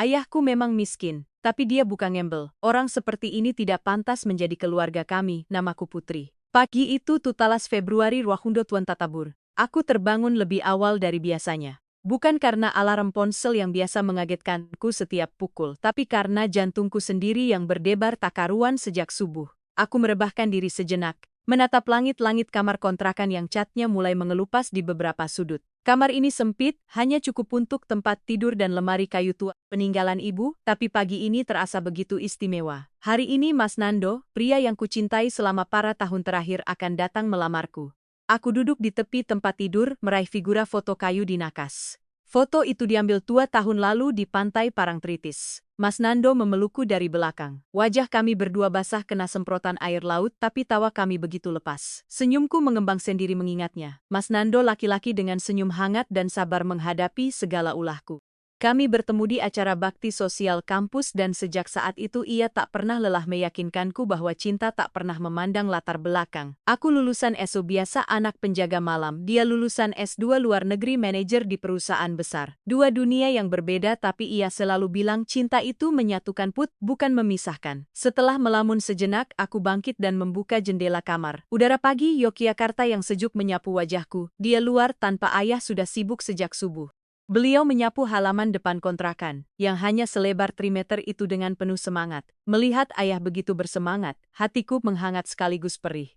Ayahku memang miskin, tapi dia bukan gembel. Orang seperti ini tidak pantas menjadi keluarga kami. Namaku Putri. Pagi itu tutalas Februari 2024. Aku terbangun lebih awal dari biasanya. Bukan karena alarm ponsel yang biasa mengagetkanku setiap pukul, tapi karena jantungku sendiri yang berdebar tak karuan sejak subuh. Aku merebahkan diri sejenak, menatap langit-langit kamar kontrakan yang catnya mulai mengelupas di beberapa sudut. Kamar ini sempit, hanya cukup untuk tempat tidur dan lemari kayu tua peninggalan ibu, tapi pagi ini terasa begitu istimewa. Hari ini Mas Nando, pria yang kucintai selama para tahun terakhir akan datang melamarku. Aku duduk di tepi tempat tidur, meraih figura foto kayu di nakas. Foto itu diambil 2 tahun lalu di pantai Parangtritis. Mas Nando memelukku dari belakang. Wajah kami berdua basah kena semprotan air laut, tapi tawa kami begitu lepas. Senyumku mengembang sendiri mengingatnya. Mas Nando laki-laki dengan senyum hangat dan sabar menghadapi segala ulahku. Kami bertemu di acara bakti sosial kampus dan sejak saat itu ia tak pernah lelah meyakinkanku bahwa cinta tak pernah memandang latar belakang. Aku lulusan SO biasa anak penjaga malam, dia lulusan S2 luar negeri manajer di perusahaan besar. Dua dunia yang berbeda tapi ia selalu bilang cinta itu menyatukan Put, bukan memisahkan. Setelah melamun sejenak, aku bangkit dan membuka jendela kamar. Udara pagi Yogyakarta yang sejuk menyapu wajahku. Dia luar tanpa ayah sudah sibuk sejak subuh. Beliau menyapu halaman depan kontrakan, yang hanya selebar 3 meter itu dengan penuh semangat. Melihat ayah begitu bersemangat, hatiku menghangat sekaligus perih.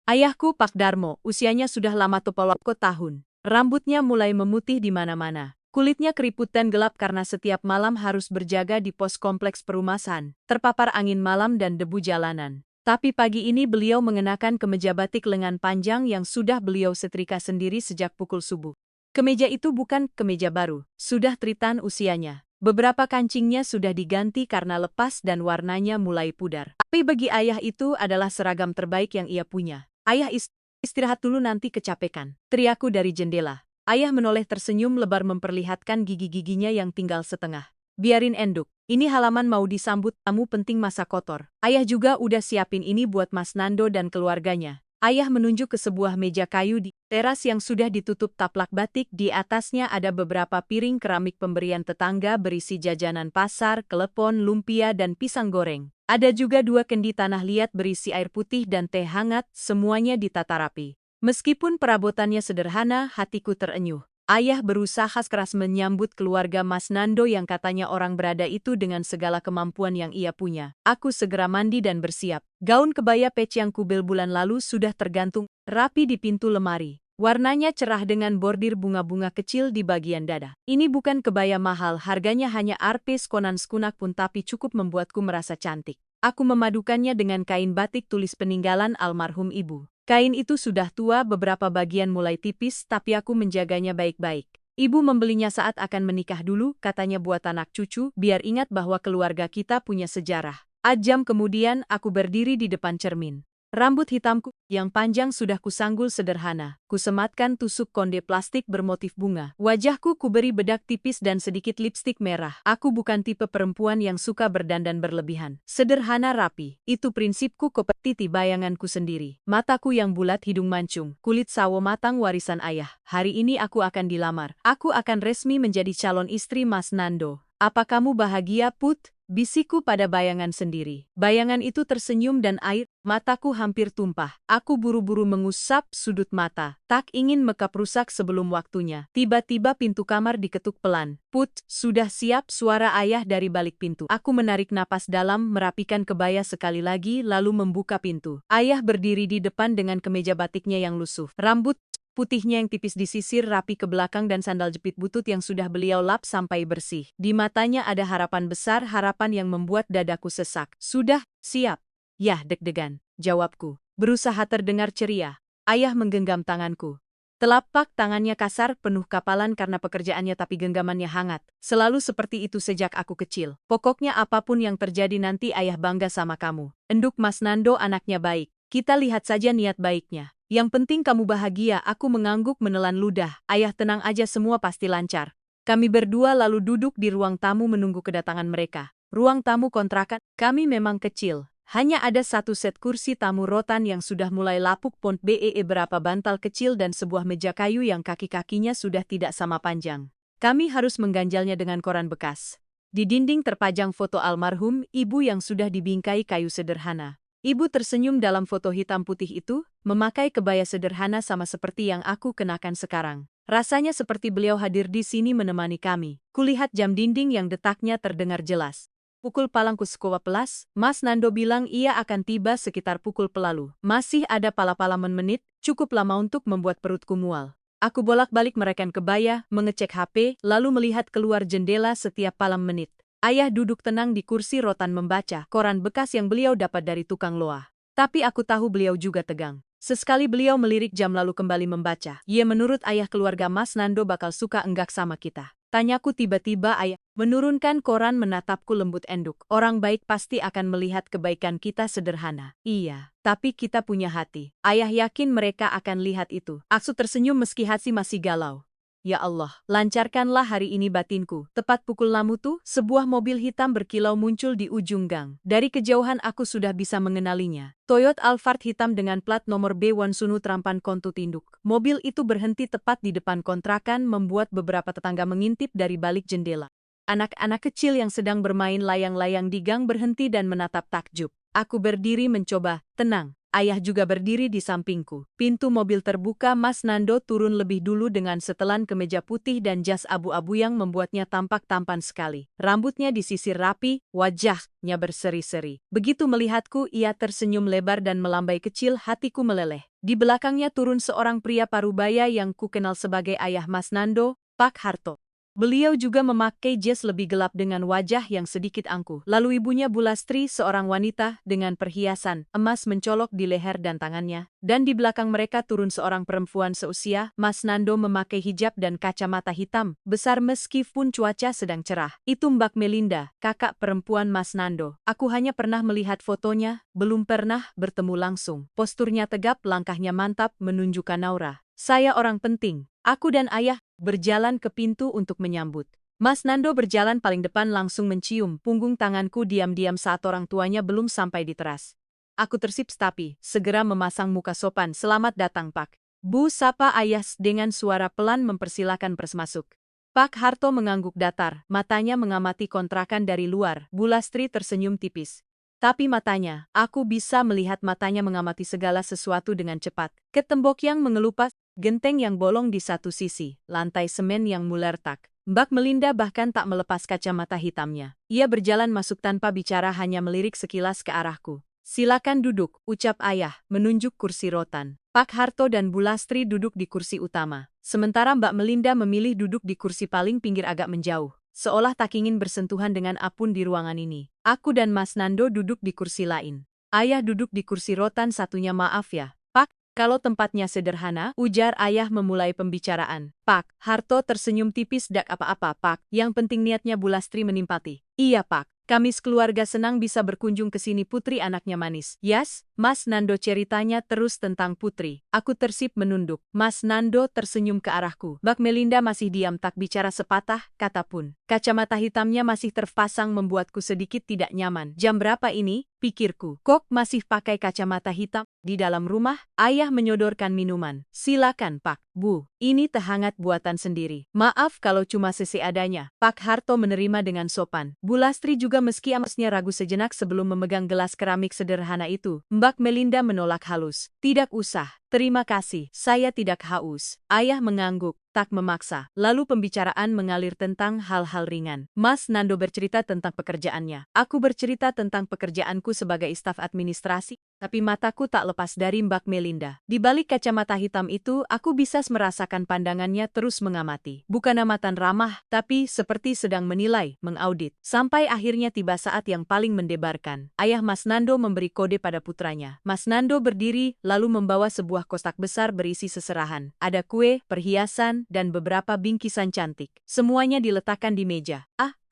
Ayahku Pak Darmo, usianya sudah lama topoloko tahun. Rambutnya mulai memutih di mana-mana. Kulitnya keriputan gelap karena setiap malam harus berjaga di pos kompleks perumahan, terpapar angin malam dan debu jalanan. Tapi pagi ini beliau mengenakan kemeja batik lengan panjang yang sudah beliau setrika sendiri sejak pukul subuh. Kemeja itu bukan kemeja baru, sudah tritan usianya. Beberapa kancingnya sudah diganti karena lepas dan warnanya mulai pudar. Tapi bagi ayah itu adalah seragam terbaik yang ia punya. Ayah istirahat dulu nanti kecapekan. Teriakku dari jendela. Ayah menoleh tersenyum lebar memperlihatkan gigi-giginya yang tinggal setengah. Biarin enduk, ini halaman mau disambut tamu penting masa kotor. Ayah juga udah siapin ini buat Mas Nando dan keluarganya. Ayah menunjuk ke sebuah meja kayu di teras yang sudah ditutup taplak batik. Di atasnya ada beberapa piring keramik pemberian tetangga berisi jajanan pasar, kelepon, lumpia, dan pisang goreng. Ada juga 2 kendi tanah liat berisi air putih dan teh hangat, semuanya ditata rapi. Meskipun perabotannya sederhana, hatiku terenyuh. Ayah berusaha keras menyambut keluarga Mas Nando yang katanya orang berada itu dengan segala kemampuan yang ia punya. Aku segera mandi dan bersiap. Gaun kebaya peci yang kubel bulan lalu sudah tergantung rapi di pintu lemari. Warnanya cerah dengan bordir bunga-bunga kecil di bagian dada. Ini bukan kebaya mahal, harganya hanya Rp skunak pun tapi cukup membuatku merasa cantik. Aku memadukannya dengan kain batik tulis peninggalan almarhum ibu. Kain itu sudah tua, beberapa bagian mulai tipis, tapi aku menjaganya baik-baik. Ibu membelinya saat akan menikah dulu, katanya buat anak cucu, biar ingat bahwa keluarga kita punya sejarah. 4 jam kemudian, aku berdiri di depan cermin. Rambut hitamku yang panjang sudah kusanggul sederhana. Kusematkan tusuk konde plastik bermotif bunga. Wajahku kuberi bedak tipis dan sedikit lipstik merah. Aku bukan tipe perempuan yang suka berdandan berlebihan. Sederhana rapi. Itu prinsipku, kompetisi bayanganku sendiri. Mataku yang bulat, hidung mancung, kulit sawo matang warisan ayah. Hari ini aku akan dilamar. Aku akan resmi menjadi calon istri Mas Nando. Apa kamu bahagia, Put? Bisikku pada bayangan sendiri. Bayangan itu tersenyum dan air mataku hampir tumpah. Aku buru-buru mengusap sudut mata. Tak ingin makeup rusak sebelum waktunya. Tiba-tiba pintu kamar diketuk pelan. Put, sudah siap? Suara ayah dari balik pintu. Aku menarik napas dalam, merapikan kebaya sekali lagi, lalu membuka pintu. Ayah berdiri di depan dengan kemeja batiknya yang lusuh. Rambut putihnya yang tipis disisir rapi ke belakang dan sandal jepit butut yang sudah beliau lap sampai bersih. Di matanya ada harapan besar, harapan yang membuat dadaku sesak. Sudah siap? Yah, deg-degan, jawabku. Berusaha terdengar ceria. Ayah menggenggam tanganku. Telapak tangannya kasar, penuh kapalan karena pekerjaannya tapi genggamannya hangat. Selalu seperti itu sejak aku kecil. Pokoknya apapun yang terjadi nanti ayah bangga sama kamu. Enduk Mas Nando anaknya baik. Kita lihat saja niat baiknya. Yang penting kamu bahagia. Aku mengangguk menelan ludah. Ayah tenang aja, semua pasti lancar. Kami berdua lalu duduk di ruang tamu menunggu kedatangan mereka. Ruang tamu kontrakan kami memang kecil. Hanya ada 1 set kursi tamu rotan yang sudah mulai lapuk, pont berapa bantal kecil dan sebuah meja kayu yang kaki-kakinya sudah tidak sama panjang. Kami harus mengganjalnya dengan koran bekas. Di dinding terpajang foto almarhum ibu yang sudah dibingkai kayu sederhana. Ibu tersenyum dalam foto hitam putih itu, memakai kebaya sederhana sama seperti yang aku kenakan sekarang. Rasanya seperti beliau hadir di sini menemani kami. Kulihat jam dinding yang detaknya terdengar jelas. Pukul palangku sekolah pelas, Mas Nando bilang ia akan tiba sekitar pukul pelalu. Masih ada pala-pala menit, cukup lama untuk membuat perutku mual. Aku bolak-balik merekan kebaya, mengecek HP, lalu melihat keluar jendela setiap palam menit. Ayah duduk tenang di kursi rotan membaca koran bekas yang beliau dapat dari tukang loah. Tapi aku tahu beliau juga tegang. Sesekali beliau melirik jam lalu kembali membaca. Ya, menurut ayah keluarga Mas Nando bakal suka enggak sama kita. Tanyaku tiba-tiba ayah menurunkan koran menatapku lembut enduk. Orang baik pasti akan melihat kebaikan kita sederhana. Iya, tapi kita punya hati. Ayah yakin mereka akan lihat itu. Aku tersenyum meski hati masih galau. Ya Allah, lancarkanlah hari ini batinku. Tepat pukul 6 tuh, sebuah mobil hitam berkilau muncul di ujung gang. Dari kejauhan aku sudah bisa mengenalinya. Toyota Alphard hitam dengan plat nomor B1 Sunu Trampan Kontu Tinduk. Mobil itu berhenti tepat di depan kontrakan membuat beberapa tetangga mengintip dari balik jendela. Anak-anak kecil yang sedang bermain layang-layang di gang berhenti dan menatap takjub. Aku berdiri mencoba tenang. Ayah juga berdiri di sampingku. Pintu mobil terbuka, Mas Nando turun lebih dulu dengan setelan kemeja putih dan jas abu-abu yang membuatnya tampak tampan sekali. Rambutnya disisir rapi, wajahnya berseri-seri. Begitu melihatku, ia tersenyum lebar dan melambai kecil, hatiku meleleh. Di belakangnya turun seorang pria parubaya yang kukenal sebagai ayah Mas Nando, Pak Harto. Beliau juga memakai jas lebih gelap dengan wajah yang sedikit angkuh. Lalu ibunya Bulastri, seorang wanita dengan perhiasan emas mencolok di leher dan tangannya. Dan di belakang mereka turun seorang perempuan seusia. Mas Nando memakai hijab dan kacamata hitam, besar meskipun cuaca sedang cerah. Itu Mbak Melinda, kakak perempuan Mas Nando. Aku hanya pernah melihat fotonya, belum pernah bertemu langsung. Posturnya tegap, langkahnya mantap, menunjukkan aura. Saya orang penting. Aku dan ayah berjalan ke pintu untuk menyambut. Mas Nando berjalan paling depan langsung mencium punggung tanganku diam-diam saat orang tuanya belum sampai di teras. Aku tersip tapi segera memasang muka sopan. Selamat datang Pak. Bu, sapa ayah dengan suara pelan mempersilakan masuk. Pak Harto mengangguk datar, matanya mengamati kontrakan dari luar. Bulastri tersenyum tipis. Tapi matanya, aku bisa melihat matanya mengamati segala sesuatu dengan cepat. Ke tembok yang mengelupas, genteng yang bolong di satu sisi, lantai semen yang mulai retak. Mbak Melinda bahkan tak melepas kacamata hitamnya. Ia berjalan masuk tanpa bicara, hanya melirik sekilas ke arahku. Silakan duduk, ucap ayah, menunjuk kursi rotan. Pak Harto dan Bulastri duduk di kursi utama. Sementara Mbak Melinda memilih duduk di kursi paling pinggir agak menjauh. Seolah tak ingin bersentuhan dengan apapun di ruangan ini. Aku dan Mas Nando duduk di kursi lain. Ayah duduk di kursi rotan satunya. Maaf ya, Pak, kalau tempatnya sederhana, ujar ayah memulai pembicaraan. Pak Harto tersenyum tipis. Dak apa-apa Pak, yang penting niatnya. Bulastri menimpati. Iya Pak. Kami sekeluarga senang bisa berkunjung ke sini. Putri anaknya manis. Yes, Mas Nando ceritanya terus tentang Putri. Aku tersip menunduk. Mas Nando tersenyum ke arahku. Mbak Melinda masih diam, tak bicara sepatah kata pun. Kacamata hitamnya masih terpasang membuatku sedikit tidak nyaman. Jam berapa ini? Pikirku. Kok masih pakai kacamata hitam? Di dalam rumah, ayah menyodorkan minuman. Silakan Pak, Bu. Ini teh hangat buatan sendiri. Maaf kalau cuma seadanya. Pak Harto menerima dengan sopan. Bulastri juga meski amasnya ragu sejenak sebelum memegang gelas keramik sederhana itu. Mbak Melinda menolak halus. Tidak usah. Terima kasih, saya tidak haus. Ayah mengangguk, tak memaksa. Lalu pembicaraan mengalir tentang hal-hal ringan. Mas Nando bercerita tentang pekerjaannya. Aku bercerita tentang pekerjaanku sebagai staf administrasi. Tapi mataku tak lepas dari Mbak Melinda. Di balik kacamata hitam itu, aku bisa merasakan pandangannya terus mengamati. Bukan amatan ramah, tapi seperti sedang menilai, mengaudit. Sampai akhirnya tiba saat yang paling mendebarkan. Ayah Mas Nando memberi kode pada putranya. Mas Nando berdiri, lalu membawa sebuah kotak besar berisi seserahan. Ada kue, perhiasan, dan beberapa bingkisan cantik. Semuanya diletakkan di meja.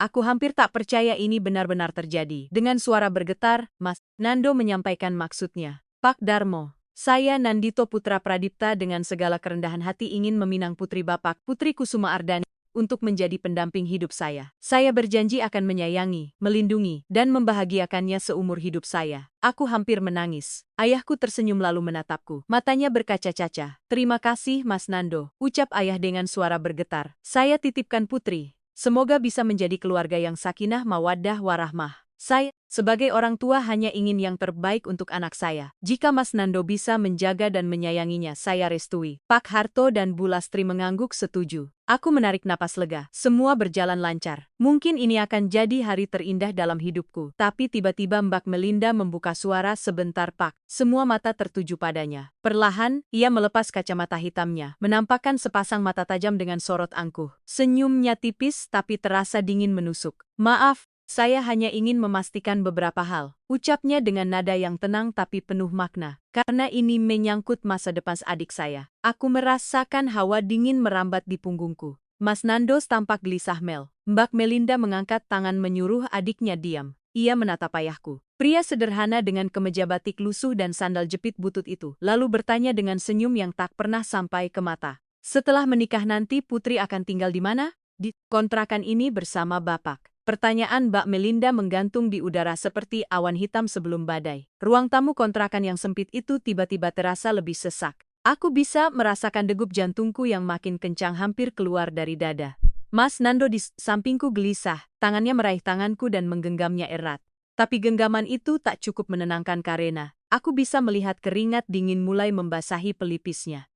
Aku hampir tak percaya ini benar-benar terjadi. Dengan suara bergetar, Mas Nando menyampaikan maksudnya. Pak Darmo, saya Nandito Putra Pradipta dengan segala kerendahan hati ingin meminang putri Bapak, Putri Kusuma Ardani, untuk menjadi pendamping hidup saya. Saya berjanji akan menyayangi, melindungi, dan membahagiakannya seumur hidup saya. Aku hampir menangis. Ayahku tersenyum lalu menatapku. Matanya berkaca-kaca. Terima kasih Mas Nando, ucap ayah dengan suara bergetar. Saya titipkan Putri. Semoga bisa menjadi keluarga yang sakinah mawaddah warahmah. Saya, sebagai orang tua hanya ingin yang terbaik untuk anak saya. Jika Mas Nando bisa menjaga dan menyayanginya, saya restui. Pak Harto dan Bu Lastri mengangguk setuju. Aku menarik napas lega. Semua berjalan lancar. Mungkin ini akan jadi hari terindah dalam hidupku. Tapi tiba-tiba Mbak Melinda membuka suara sebentar Pak. Semua mata tertuju padanya. Perlahan, ia melepas kacamata hitamnya, menampakkan sepasang mata tajam dengan sorot angkuh. Senyumnya tipis tapi terasa dingin menusuk. Maaf, saya hanya ingin memastikan beberapa hal. Ucapnya dengan nada yang tenang tapi penuh makna. Karena ini menyangkut masa depan adik saya. Aku merasakan hawa dingin merambat di punggungku. Mas Nando tampak gelisah Mel. Mbak Melinda mengangkat tangan menyuruh adiknya diam. Ia menatap ayahku. Pria sederhana dengan kemeja batik lusuh dan sandal jepit butut itu. Lalu bertanya dengan senyum yang tak pernah sampai ke mata. Setelah menikah nanti Putri akan tinggal di mana? Di kontrakan ini bersama Bapak. Pertanyaan Mbak Melinda menggantung di udara seperti awan hitam sebelum badai. Ruang tamu kontrakan yang sempit itu tiba-tiba terasa lebih sesak. Aku bisa merasakan degup jantungku yang makin kencang hampir keluar dari dada. Mas Nando di sampingku gelisah, tangannya meraih tanganku dan menggenggamnya erat. Tapi genggaman itu tak cukup menenangkan Karena. Aku bisa melihat keringat dingin mulai membasahi pelipisnya.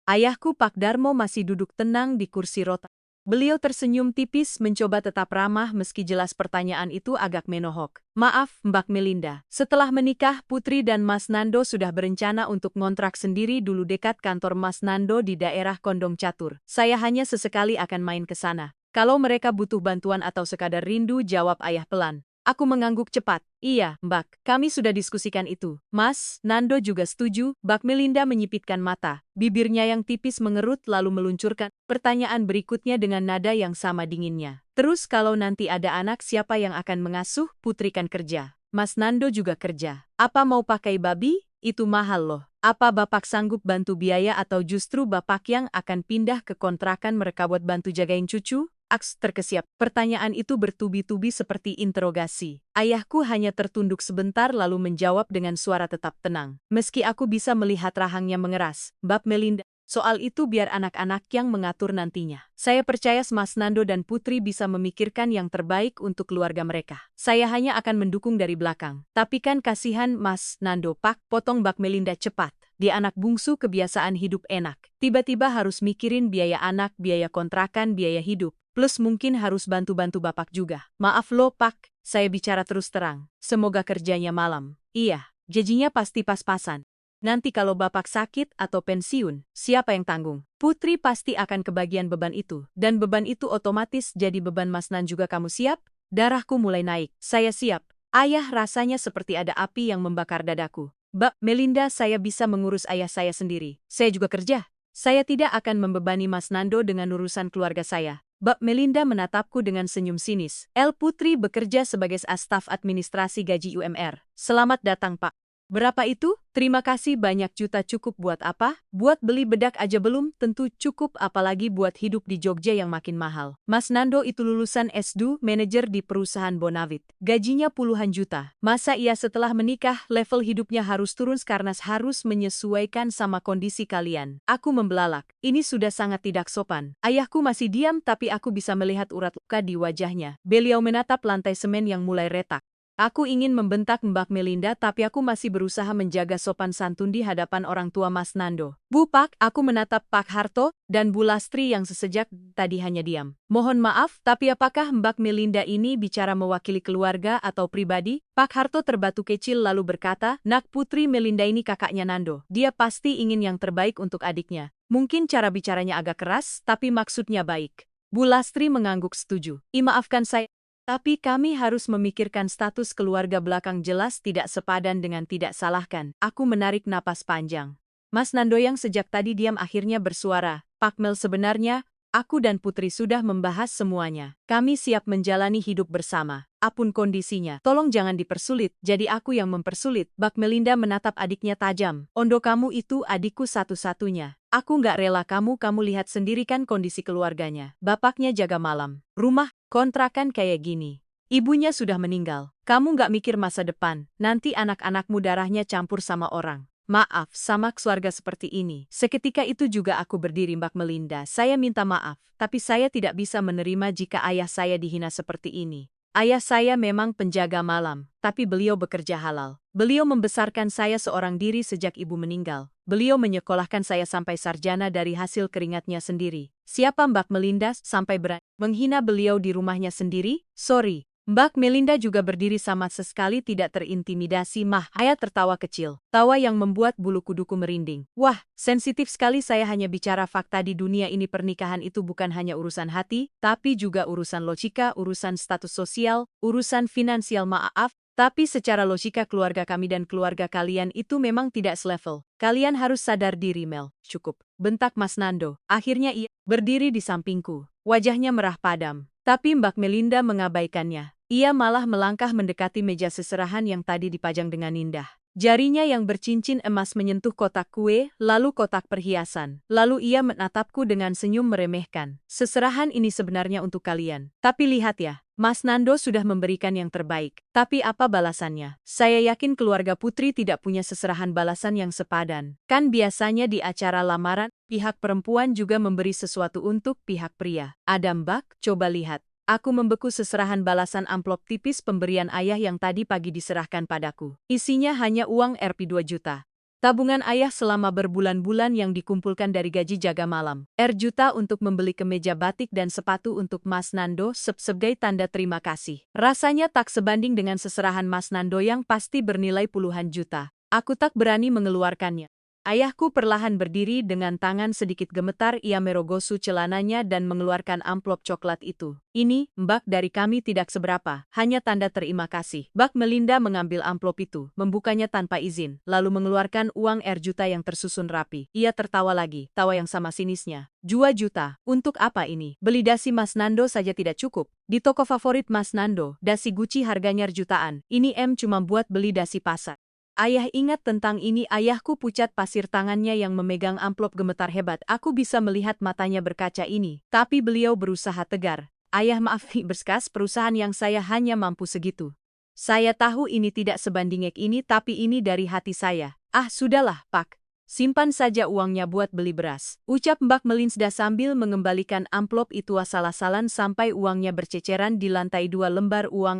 Ayahku Pak Darmo masih duduk tenang di kursi roda. Beliau tersenyum tipis mencoba tetap ramah meski jelas pertanyaan itu agak menohok. Maaf, Mbak Melinda. Setelah menikah, Putri dan Mas Nando sudah berencana untuk ngontrak sendiri dulu dekat kantor Mas Nando di daerah Kondong Catur. Saya hanya sesekali akan main ke sana. Kalau mereka butuh bantuan atau sekadar rindu, jawab ayah pelan. Aku mengangguk cepat. Iya, Mbak, kami sudah diskusikan itu. Mas Nando juga setuju. Mbak Melinda menyipitkan mata. Bibirnya yang tipis mengerut lalu meluncurkan pertanyaan berikutnya dengan nada yang sama dinginnya. Terus kalau nanti ada anak siapa yang akan mengasuh? Putri kan kerja. Mas Nando juga kerja. Apa mau pakai babi? Itu mahal loh. Apa Bapak sanggup bantu biaya atau justru Bapak yang akan pindah ke kontrakan mereka buat bantu jagain cucu? Aks terkesiap. Pertanyaan itu bertubi-tubi seperti interogasi. Ayahku hanya tertunduk sebentar lalu menjawab dengan suara tetap tenang. Meski aku bisa melihat rahangnya mengeras, Mbak Melinda, soal itu biar anak-anak yang mengatur nantinya. Saya percaya Mas Nando dan Putri bisa memikirkan yang terbaik untuk keluarga mereka. Saya hanya akan mendukung dari belakang. Tapi kan kasihan Mas Nando Pak, potong Mbak Melinda cepat. Dia anak bungsu kebiasaan hidup enak. Tiba-tiba harus mikirin biaya anak, biaya kontrakan, biaya hidup. Plus mungkin harus bantu-bantu Bapak juga. Maaf loh Pak, saya bicara terus terang. Semoga kerjanya malam. Iya, gajinya pasti pas-pasan. Nanti kalau Bapak sakit atau pensiun, siapa yang tanggung? Putri pasti akan kebagian beban itu. Dan beban itu otomatis jadi beban Mas Nan juga. Kamu siap? Darahku mulai naik. Saya siap. Ayah rasanya seperti ada api yang membakar dadaku. Mbak Melinda, saya bisa mengurus ayah saya sendiri. Saya juga kerja. Saya tidak akan membebani Mas Nando dengan urusan keluarga saya. Mbak Melinda menatapku dengan senyum sinis. Putri bekerja sebagai staf administrasi gaji UMR. Selamat datang Pak. Berapa itu? Terima kasih banyak juta. Cukup buat apa? Buat beli bedak aja belum tentu cukup, apalagi buat hidup di Jogja yang makin mahal. Mas Nando itu lulusan S2, manajer di perusahaan Bonavit. Gajinya puluhan juta. Masa iya setelah menikah level hidupnya harus turun karena harus menyesuaikan sama kondisi kalian? Aku membelalak. Ini sudah sangat tidak sopan. Ayahku masih diam tapi aku bisa melihat urat luka di wajahnya. Beliau menatap lantai semen yang mulai retak. Aku ingin membentak Mbak Melinda tapi aku masih berusaha menjaga sopan santun di hadapan orang tua Mas Nando. Bu Pak, aku menatap Pak Harto dan Bu Lastri yang sesejak tadi hanya diam. Mohon maaf, tapi apakah Mbak Melinda ini bicara mewakili keluarga atau pribadi? Pak Harto terbatu kecil lalu berkata, Nak, Putri Melinda ini kakaknya Nando. Dia pasti ingin yang terbaik untuk adiknya. Mungkin cara bicaranya agak keras, tapi maksudnya baik. Bu Lastri mengangguk setuju. Maafkan saya. Tapi kami harus memikirkan status keluarga belakang, jelas tidak sepadan dengan tidak salahkan. Aku menarik napas panjang. Mas Nando yang sejak tadi diam akhirnya bersuara. Pak Mel, sebenarnya, aku dan Putri sudah membahas semuanya. Kami siap menjalani hidup bersama. Apapun kondisinya. Tolong jangan dipersulit, jadi aku yang mempersulit. Mbak Melinda menatap adiknya tajam. Ondo, kamu itu adikku satu-satunya. Aku nggak rela kamu lihat sendiri kan kondisi keluarganya. Bapaknya jaga malam. Rumah, kontrakan kayak gini. Ibunya sudah meninggal. Kamu nggak mikir masa depan. Nanti anak-anakmu darahnya campur sama orang. Maaf, sama keluarga seperti ini. Seketika itu juga aku berdiri Mbak Melinda. Saya minta maaf, tapi saya tidak bisa menerima jika ayah saya dihina seperti ini. Ayah saya memang penjaga malam, tapi beliau bekerja halal. Beliau membesarkan saya seorang diri sejak ibu meninggal. Beliau menyekolahkan saya sampai sarjana dari hasil keringatnya sendiri. Siapa Mbak Melinda sampai berani menghina beliau di rumahnya sendiri? Sorry. Mbak Melinda juga berdiri sama sekali tidak terintimidasi. Ayah tertawa kecil, tawa yang membuat bulu kuduku merinding. Wah, sensitif sekali, saya hanya bicara fakta di dunia ini. Pernikahan itu bukan hanya urusan hati, tapi juga urusan logika, urusan status sosial, urusan finansial. Maaf, tapi secara logika keluarga kami dan keluarga kalian itu memang tidak selevel. Kalian harus sadar diri, Mel. Cukup, bentak Mas Nando. Akhirnya ia berdiri di sampingku. Wajahnya merah padam, tapi Mbak Melinda mengabaikannya. Ia malah melangkah mendekati meja seserahan yang tadi dipajang dengan indah. Jarinya yang bercincin emas menyentuh kotak kue, lalu kotak perhiasan. Lalu ia menatapku dengan senyum meremehkan. Seserahan ini sebenarnya untuk kalian. Tapi lihat ya, Mas Nando sudah memberikan yang terbaik. Tapi apa balasannya? Saya yakin keluarga Putri tidak punya seserahan balasan yang sepadan. Kan biasanya di acara lamaran, pihak perempuan juga memberi sesuatu untuk pihak pria. Ada Mbak, coba lihat. Aku membeku seserahan balasan amplop tipis pemberian ayah yang tadi pagi diserahkan padaku. Isinya hanya uang Rp 2 juta. Tabungan ayah selama berbulan-bulan yang dikumpulkan dari gaji jaga malam. Juta untuk membeli kemeja batik dan sepatu untuk Mas Nando sebagai tanda terima kasih. Rasanya tak sebanding dengan seserahan Mas Nando yang pasti bernilai puluhan juta. Aku tak berani mengeluarkannya. Ayahku perlahan berdiri dengan tangan sedikit gemetar. Ia merogosu celananya dan mengeluarkan amplop coklat itu. Ini, Mbak, dari kami tidak seberapa, hanya tanda terima kasih. Mbak Melinda mengambil amplop itu, membukanya tanpa izin, lalu mengeluarkan uang Juta yang tersusun rapi. Ia tertawa lagi, tawa yang sama sinisnya. 2 juta, untuk apa ini? Beli dasi Mas Nando saja tidak cukup. Di toko favorit Mas Nando, dasi Gucci harganya jutaan. Ini cuma buat beli dasi pasar. Ayah ingat tentang ini. Ayahku pucat pasir tangannya yang memegang amplop gemetar hebat. Aku bisa melihat matanya berkaca ini. Tapi beliau berusaha tegar. Ayah, maaf, berskas perusahaan yang saya hanya mampu segitu. Saya tahu ini tidak sebanding ini, tapi ini dari hati saya. Sudahlah, Pak. Simpan saja uangnya buat beli beras. Ucap Mbak Melinda sambil mengembalikan amplop itu asal-asalan sampai uangnya berceceran di lantai. 2 lembar uang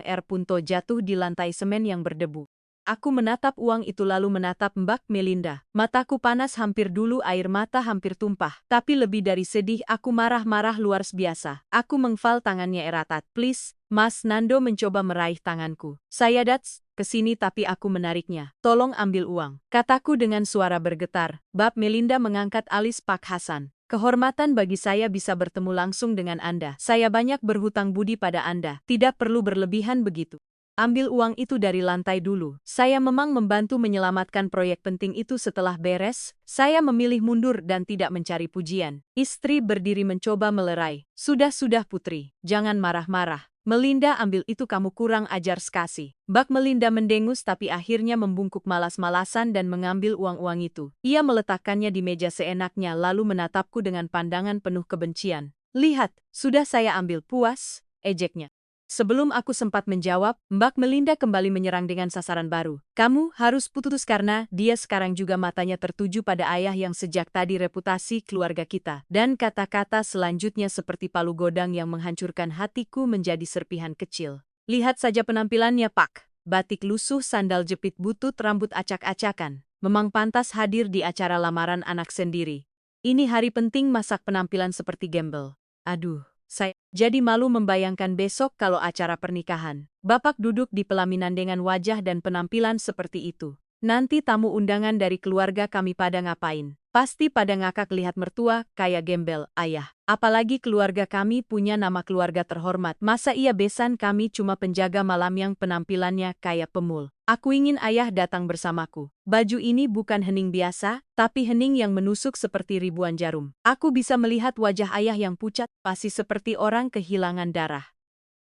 jatuh di lantai semen yang berdebu. Aku menatap uang itu lalu menatap Mbak Melinda. Mataku panas hampir dulu, air mata hampir tumpah. Tapi lebih dari sedih, aku marah-marah luar biasa. Aku mengfal tangannya erat. Please, Mas Nando mencoba meraih tanganku. Saya kesini tapi aku menariknya. Tolong ambil uang, kataku dengan suara bergetar. Mbak Melinda mengangkat alis. Pak Hasan. Kehormatan bagi saya bisa bertemu langsung dengan Anda. Saya banyak berhutang budi pada Anda. Tidak perlu berlebihan begitu. Ambil uang itu dari lantai dulu. Saya memang membantu menyelamatkan proyek penting itu. Setelah beres, saya memilih mundur dan tidak mencari pujian. Istri berdiri mencoba melerai. Sudah Putri, jangan marah-marah. Melinda, ambil itu, kamu kurang ajar sekali. Mbak Melinda mendengus tapi akhirnya membungkuk malas-malasan dan mengambil uang-uang itu. Ia meletakkannya di meja seenaknya lalu menatapku dengan pandangan penuh kebencian. Lihat, sudah saya ambil, puas, ejeknya. Sebelum aku sempat menjawab, Mbak Melinda kembali menyerang dengan sasaran baru. Kamu harus putus karena dia sekarang juga matanya tertuju pada ayah yang sejak tadi reputasi keluarga kita. Dan kata-kata selanjutnya seperti palu godang yang menghancurkan hatiku menjadi serpihan kecil. Lihat saja penampilannya, Pak. Batik lusuh, sandal jepit butut, rambut acak-acakan. Memang pantas hadir di acara lamaran anak sendiri. Ini hari penting, masak penampilan seperti gembel. Aduh. Saya jadi malu membayangkan besok kalau acara pernikahan. Bapak duduk di pelaminan dengan wajah dan penampilan seperti itu. Nanti tamu undangan dari keluarga kami pada ngapain? Pasti pada ngakak lihat mertua kayak gembel, ayah. Apalagi keluarga kami punya nama keluarga terhormat. Masa ia besan kami cuma penjaga malam yang penampilannya kayak pemul. Aku ingin ayah datang bersamaku. Baju ini bukan hening biasa, tapi hening yang menusuk seperti ribuan jarum. Aku bisa melihat wajah ayah yang pucat, pasti seperti orang kehilangan darah.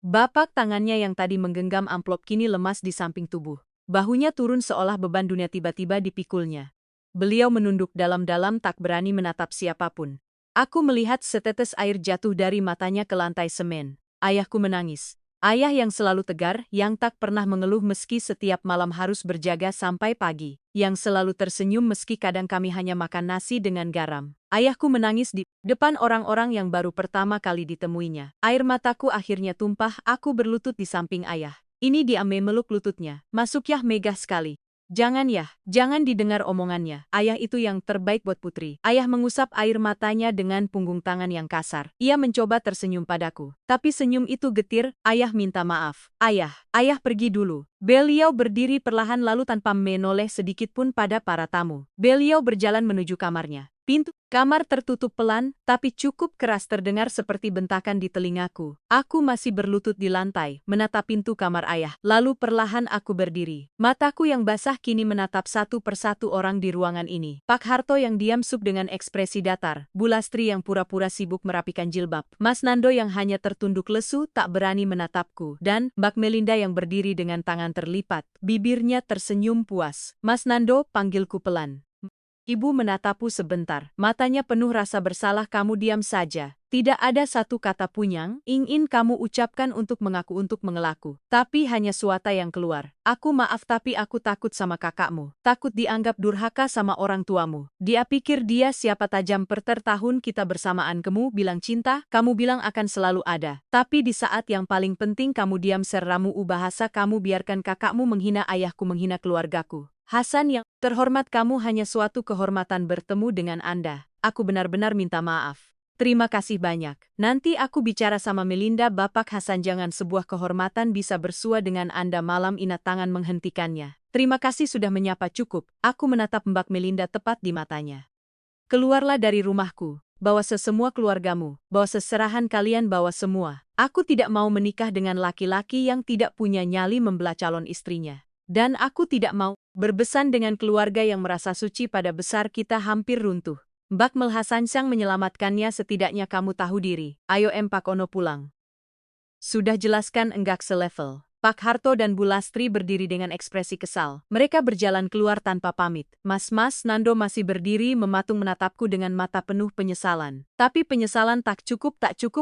Bapak tangannya yang tadi menggenggam amplop kini lemas di samping tubuh. Bahunya turun seolah beban dunia tiba-tiba dipikulnya. Beliau menunduk dalam-dalam tak berani menatap siapapun. Aku melihat setetes air jatuh dari matanya ke lantai semen. Ayahku menangis. Ayah yang selalu tegar, yang tak pernah mengeluh meski setiap malam harus berjaga sampai pagi. Yang selalu tersenyum meski kadang kami hanya makan nasi dengan garam. Ayahku menangis di depan orang-orang yang baru pertama kali ditemuinya. Air mataku akhirnya tumpah, aku berlutut di samping ayah. Ini dia meluk lututnya. Masuk yah, megah sekali. Jangan yah, jangan didengar omongannya. Ayah itu yang terbaik buat Putri. Ayah mengusap air matanya dengan punggung tangan yang kasar. Ia mencoba tersenyum padaku. Tapi senyum itu getir. Ayah minta maaf. Ayah pergi dulu. Beliau berdiri perlahan lalu tanpa menoleh sedikit pun pada para tamu. Beliau berjalan menuju kamarnya. Pintu kamar tertutup pelan, tapi cukup keras terdengar seperti bentakan di telingaku. Aku masih berlutut di lantai, menatap pintu kamar ayah. Lalu perlahan aku berdiri. Mataku yang basah kini menatap satu persatu orang di ruangan ini. Pak Harto yang diam suk dengan ekspresi datar. Bu Lastri yang pura-pura sibuk merapikan jilbab. Mas Nando yang hanya tertunduk lesu tak berani menatapku. Dan Mbak Melinda yang berdiri dengan tangan terlipat. Bibirnya tersenyum puas. Mas Nando, panggilku pelan. Ibu menatapku sebentar, matanya penuh rasa bersalah. Kamu diam saja. Tidak ada satu kata pun yang ingin kamu ucapkan untuk mengaku untuk mengelaku. Tapi hanya suara yang keluar. Aku maaf tapi aku takut sama kakakmu. Takut dianggap durhaka sama orang tuamu. Dia pikir dia siapa, tajam tahun kita bersamaan. Kamu bilang cinta, kamu bilang akan selalu ada. Tapi di saat yang paling penting kamu diam seramu bahasa kamu biarkan kakakmu menghina ayahku, menghina keluargaku. Hasan yang terhormat, kamu hanya suatu kehormatan bertemu dengan Anda. Aku benar-benar minta maaf. Terima kasih banyak. Nanti aku bicara sama Melinda. Bapak Hasan, jangan sebuah kehormatan bisa bersua dengan Anda malam ini. Tangan menghentikannya. Terima kasih sudah menyapa, cukup. Aku menatap Mbak Melinda tepat di matanya. Keluarlah dari rumahku. Bawa sesemua keluargamu. Bawa seserahan kalian, bawa semua. Aku tidak mau menikah dengan laki-laki yang tidak punya nyali membelah calon istrinya. Dan aku tidak mau berbesan dengan keluarga yang merasa suci pada besar kita hampir runtuh. Mbak Melhasan sang menyelamatkannya. Setidaknya kamu tahu diri. Ayo Pak Ono pulang. Sudah jelaskan enggak selevel. Pak Harto dan Bu Lastri berdiri dengan ekspresi kesal. Mereka berjalan keluar tanpa pamit. Mas Nando masih berdiri mematung menatapku dengan mata penuh penyesalan. Tapi penyesalan tak cukup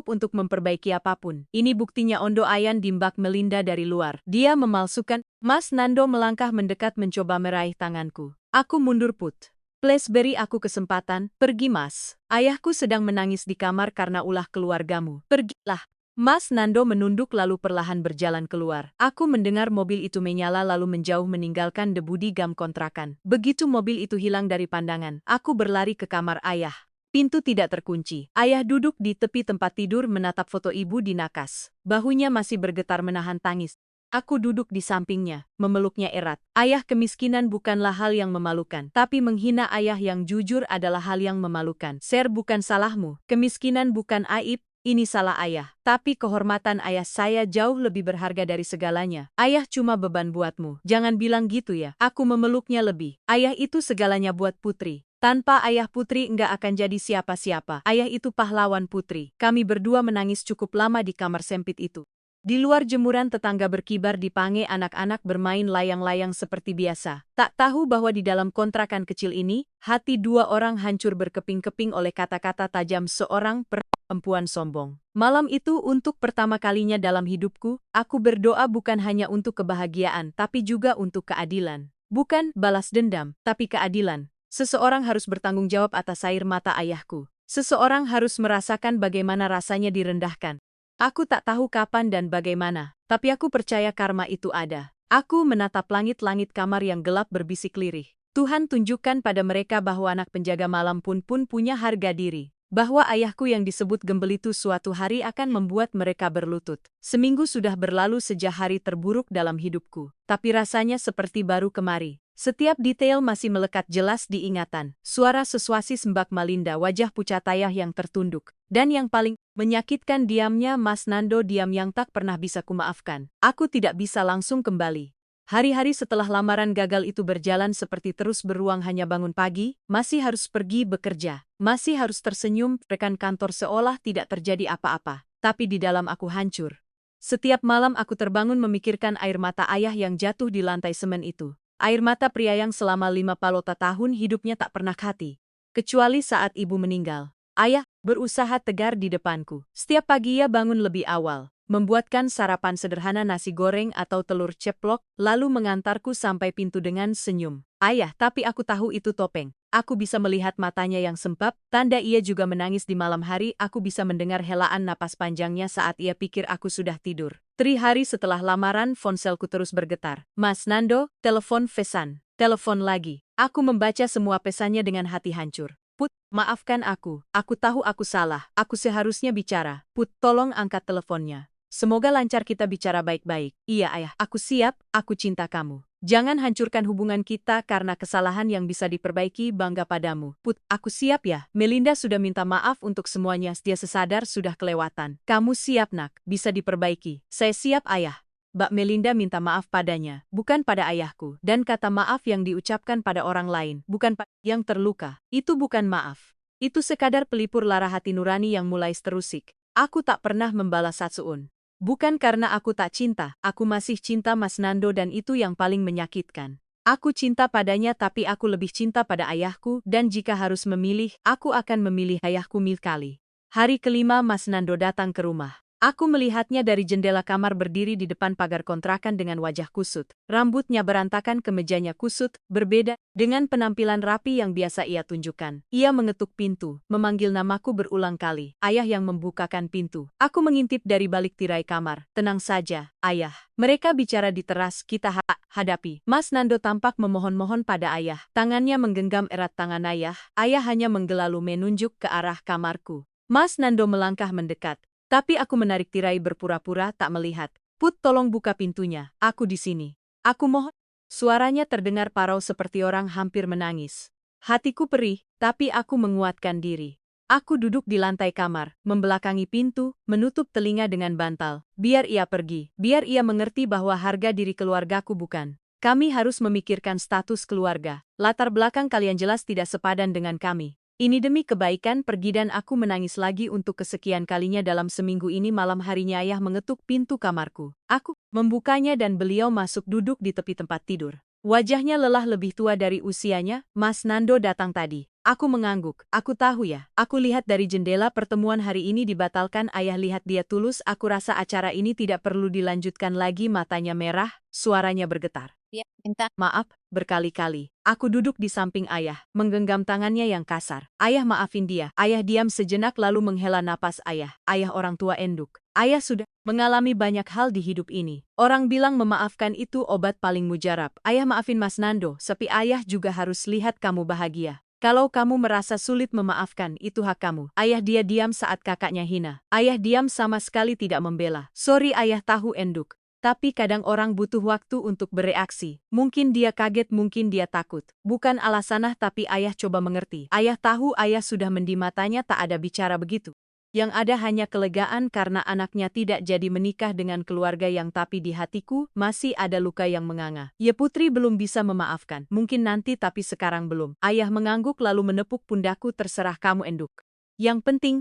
untuk memperbaiki apapun. Ini buktinya, Ondo Ayan di Mbak Melinda dari luar. Dia memalsukan. Mas Nando melangkah mendekat mencoba meraih tanganku. Aku mundur, Put. Please beri aku kesempatan. Pergi, Mas. Ayahku sedang menangis di kamar karena ulah keluargamu. Pergilah. Mas Nando menunduk lalu perlahan berjalan keluar. Aku mendengar mobil itu menyala lalu menjauh meninggalkan debu di gam kontrakan. Begitu mobil itu hilang dari pandangan, aku berlari ke kamar ayah. Pintu tidak terkunci. Ayah duduk di tepi tempat tidur menatap foto ibu di nakas. Bahunya masih bergetar menahan tangis. Aku duduk di sampingnya, memeluknya erat. Ayah, kemiskinan bukanlah hal yang memalukan. Tapi menghina ayah yang jujur adalah hal yang memalukan. Ser, bukan salahmu. Kemiskinan bukan aib. Ini salah ayah. Tapi kehormatan ayah saya jauh lebih berharga dari segalanya. Ayah cuma beban buatmu. Jangan bilang gitu ya. Aku memeluknya lebih. Ayah itu segalanya buat Putri. Tanpa ayah Putri enggak akan jadi siapa-siapa. Ayah itu pahlawan Putri. Kami berdua menangis cukup lama di kamar sempit itu. Di luar jemuran tetangga berkibar di pange, anak-anak bermain layang-layang seperti biasa. Tak tahu bahwa di dalam kontrakan kecil ini, hati dua orang hancur berkeping-keping oleh kata-kata tajam seorang perempuan sombong. Malam itu untuk pertama kalinya dalam hidupku, aku berdoa bukan hanya untuk kebahagiaan, tapi juga untuk keadilan. Bukan balas dendam, tapi keadilan. Seseorang harus bertanggung jawab atas air mata ayahku. Seseorang harus merasakan bagaimana rasanya direndahkan. Aku tak tahu kapan dan bagaimana, tapi aku percaya karma itu ada. Aku menatap langit-langit kamar yang gelap berbisik lirih. Tuhan tunjukkan pada mereka bahwa anak penjaga malam pun punya harga diri. Bahwa ayahku yang disebut gembel itu suatu hari akan membuat mereka berlutut. Seminggu sudah berlalu sejak hari terburuk dalam hidupku, tapi rasanya seperti baru kemari. Setiap detail masih melekat jelas di ingatan. Suara sesuasi Mbak Melinda, wajah pucat ayah yang tertunduk. Dan yang paling menyakitkan, diamnya Mas Nando, diam yang tak pernah bisa kumaafkan. Aku tidak bisa langsung kembali. Hari-hari setelah lamaran gagal itu berjalan seperti terus beruang, hanya bangun pagi, masih harus pergi bekerja, masih harus tersenyum, rekan kantor seolah tidak terjadi apa-apa. Tapi di dalam aku hancur. Setiap malam aku terbangun memikirkan air mata ayah yang jatuh di lantai semen itu. Air mata pria yang selama 50 tahun hidupnya tak pernah hati. Kecuali saat ibu meninggal. Ayah berusaha tegar di depanku. Setiap pagi ia bangun lebih awal, membuatkan sarapan sederhana nasi goreng atau telur ceplok, lalu mengantarku sampai pintu dengan senyum. Ayah, tapi aku tahu itu topeng. Aku bisa melihat matanya yang sempap, tanda ia juga menangis di malam hari. Aku bisa mendengar helaan napas panjangnya saat ia pikir aku sudah tidur. 3 hari setelah lamaran, ponselku terus bergetar. Mas Nando, telepon pesan. Telepon lagi. Aku membaca semua pesannya dengan hati hancur. Put, maafkan aku. Aku tahu aku salah. Aku seharusnya bicara. Put, tolong angkat teleponnya. Semoga lancar kita bicara baik-baik. Iya ayah, aku siap, aku cinta kamu. Jangan hancurkan hubungan kita karena kesalahan yang bisa diperbaiki. Bangga padamu. Put, aku siap ya. Melinda sudah minta maaf untuk semuanya. Dia sesadar sudah kelewatan. Kamu siap nak, bisa diperbaiki. Saya siap ayah. Mbak Melinda minta maaf padanya, bukan pada ayahku. Dan kata maaf yang diucapkan pada orang lain, bukan pada yang terluka. Itu bukan maaf. Itu sekadar pelipur lara hati nurani yang mulai terusik. Aku tak pernah membalas Satsuun. Bukan karena aku tak cinta, aku masih cinta Mas Nando dan itu yang paling menyakitkan. Aku cinta padanya tapi aku lebih cinta pada ayahku dan jika harus memilih, aku akan memilih ayahku mil kali. Hari kelima Mas Nando datang ke rumah. Aku melihatnya dari jendela kamar berdiri di depan pagar kontrakan dengan wajah kusut. Rambutnya berantakan, kemejanya kusut, berbeda dengan penampilan rapi yang biasa ia tunjukkan. Ia mengetuk pintu, memanggil namaku berulang kali. Ayah yang membukakan pintu. Aku mengintip dari balik tirai kamar. Tenang saja, ayah. Mereka bicara di teras, kita hadapi. Mas Nando tampak memohon-mohon pada ayah. Tangannya menggenggam erat tangan ayah. Ayah hanya menggelalu menunjuk ke arah kamarku. Mas Nando melangkah mendekat. Tapi aku menarik tirai berpura-pura tak melihat. Put, tolong buka pintunya. Aku di sini. Aku mohon. Suaranya terdengar parau seperti orang hampir menangis. Hatiku perih, tapi aku menguatkan diri. Aku duduk di lantai kamar, membelakangi pintu, menutup telinga dengan bantal. Biar ia pergi. Biar ia mengerti bahwa harga diri keluargaku bukan. Kami harus memikirkan status keluarga. Latar belakang kalian jelas tidak sepadan dengan kami. Ini demi kebaikan pergi dan aku menangis lagi untuk kesekian kalinya dalam seminggu ini. Malam harinya ayah mengetuk pintu kamarku. Aku membukanya dan beliau masuk duduk di tepi tempat tidur. Wajahnya lelah lebih tua dari usianya. Mas Nando datang tadi. Aku mengangguk. Aku tahu ya. Aku lihat dari jendela pertemuan hari ini dibatalkan. Ayah lihat dia tulus. Aku rasa acara ini tidak perlu dilanjutkan lagi. Matanya merah, suaranya bergetar. Ya, minta maaf berkali-kali. Aku duduk di samping ayah, menggenggam tangannya yang kasar. Ayah maafin dia. Ayah diam sejenak lalu menghela napas ayah. Ayah orang tua enduk. Ayah sudah mengalami banyak hal di hidup ini. Orang bilang memaafkan itu obat paling mujarab. Ayah maafin Mas Nando, tapi ayah juga harus lihat kamu bahagia. Kalau kamu merasa sulit memaafkan, itu hak kamu. Ayah dia diam saat kakaknya hina. Ayah diam sama sekali tidak membela. Sorry ayah tahu enduk. Tapi kadang orang butuh waktu untuk bereaksi. Mungkin dia kaget, mungkin dia takut. Bukan alasanah tapi ayah coba mengerti. Ayah tahu ayah sudah mendiem, matanya tak ada bicara begitu. Yang ada hanya kelegaan karena anaknya tidak jadi menikah dengan keluarga yang tapi di hatiku masih ada luka yang menganga. Ya putri belum bisa memaafkan. Mungkin nanti tapi sekarang belum. Ayah mengangguk lalu menepuk pundakku. Terserah kamu enduk. Yang penting,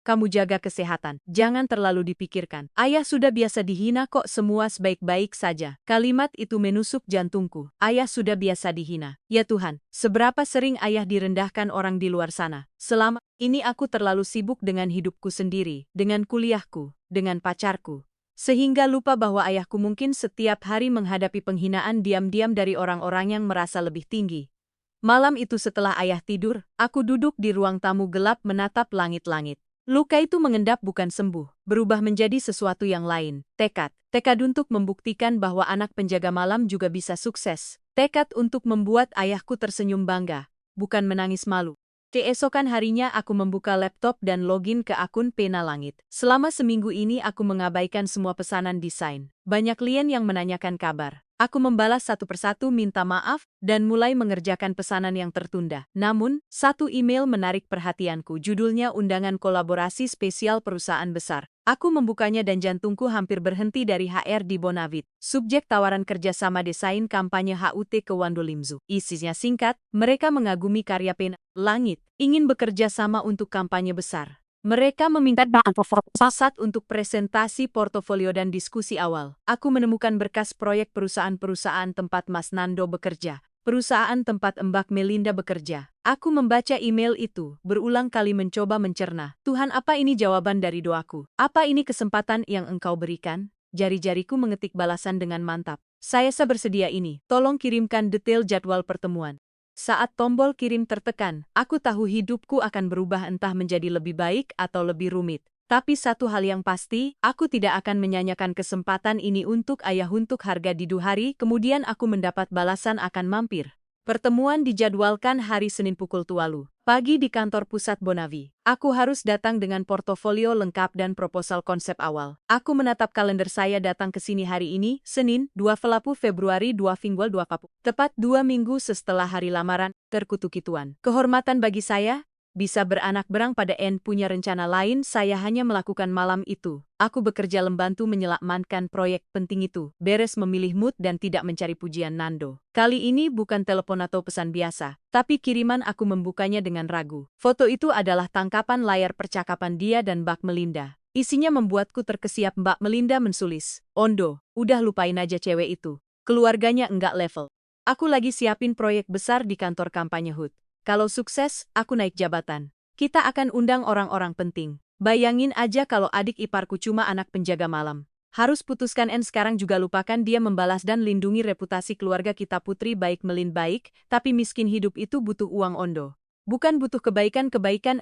kamu jaga kesehatan. Jangan terlalu dipikirkan. Ayah sudah biasa dihina kok, semua baik-baik saja. Kalimat itu menusuk jantungku. Ayah sudah biasa dihina. Ya Tuhan, seberapa sering ayah direndahkan orang di luar sana. Selama ini aku terlalu sibuk dengan hidupku sendiri, dengan kuliahku, dengan pacarku. Sehingga lupa bahwa ayahku mungkin setiap hari menghadapi penghinaan diam-diam dari orang-orang yang merasa lebih tinggi. Malam itu setelah ayah tidur, aku duduk di ruang tamu gelap menatap langit-langit. Luka itu mengendap bukan sembuh, berubah menjadi sesuatu yang lain. Tekad untuk membuktikan bahwa anak penjaga malam juga bisa sukses. Tekad untuk membuat ayahku tersenyum bangga, bukan menangis malu. Keesokan harinya aku membuka laptop dan login ke akun Pena Langit. Selama seminggu ini aku mengabaikan semua pesanan desain. Banyak klien yang menanyakan kabar. Aku membalas satu persatu, minta maaf, dan mulai mengerjakan pesanan yang tertunda. Namun, satu email menarik perhatianku. Judulnya undangan kolaborasi spesial perusahaan besar. Aku membukanya dan jantungku hampir berhenti. Dari HR di Bonavit. Subjek tawaran kerjasama desain kampanye HUT ke Wandolimzu. Isinya singkat, mereka mengagumi karya Pena Langit, ingin bekerja sama untuk kampanye besar. Mereka meminta Sasat untuk presentasi portofolio dan diskusi awal. Aku menemukan berkas proyek perusahaan-perusahaan tempat Mas Nando bekerja. perusahaan tempat Mbak Melinda bekerja. Aku membaca email itu, berulang kali mencoba mencerna. Tuhan, apa ini jawaban dari doaku? Apa ini kesempatan yang Engkau berikan? Jari-jariku mengetik balasan dengan mantap. Saya bersedia ini. Tolong kirimkan detail jadwal pertemuan. Saat tombol kirim tertekan, aku tahu hidupku akan berubah entah menjadi lebih baik atau lebih rumit. Tapi satu hal yang pasti, aku tidak akan menyanyikan kesempatan ini untuk ayah untuk harga di 2 hari, kemudian aku mendapat balasan akan mampir. Pertemuan dijadwalkan hari Senin pukul 12 pagi di kantor pusat Bonavi. Aku harus datang dengan portofolio lengkap dan proposal konsep awal. Aku menatap kalender saya datang ke sini hari ini, Senin, 2 Februari 2024. Tepat 2 minggu setelah hari lamaran, terkutuki Tuan. Kehormatan bagi saya, bisa beranak berang pada N punya rencana lain, saya hanya melakukan malam itu. Aku bekerja membantu menyelamatkan proyek penting itu, beres memilih mood dan tidak mencari pujian Nando. Kali ini bukan telepon atau pesan biasa, tapi kiriman aku membukanya dengan ragu. Foto itu adalah tangkapan layar percakapan dia dan Mbak Melinda. Isinya membuatku terkesiap. Mbak Melinda mensulis, "Ondo, udah lupain aja cewek itu. Keluarganya enggak level. Aku lagi siapin proyek besar di kantor kampanye HUT. Kalau sukses, aku naik jabatan. Kita akan undang orang-orang penting. Bayangin aja kalau adik iparku cuma anak penjaga malam. Harus putuskan N sekarang juga lupakan dia membalas dan lindungi reputasi keluarga kita." Putri baik Melin baik, tapi miskin hidup itu butuh uang Ondo. Bukan butuh kebaikan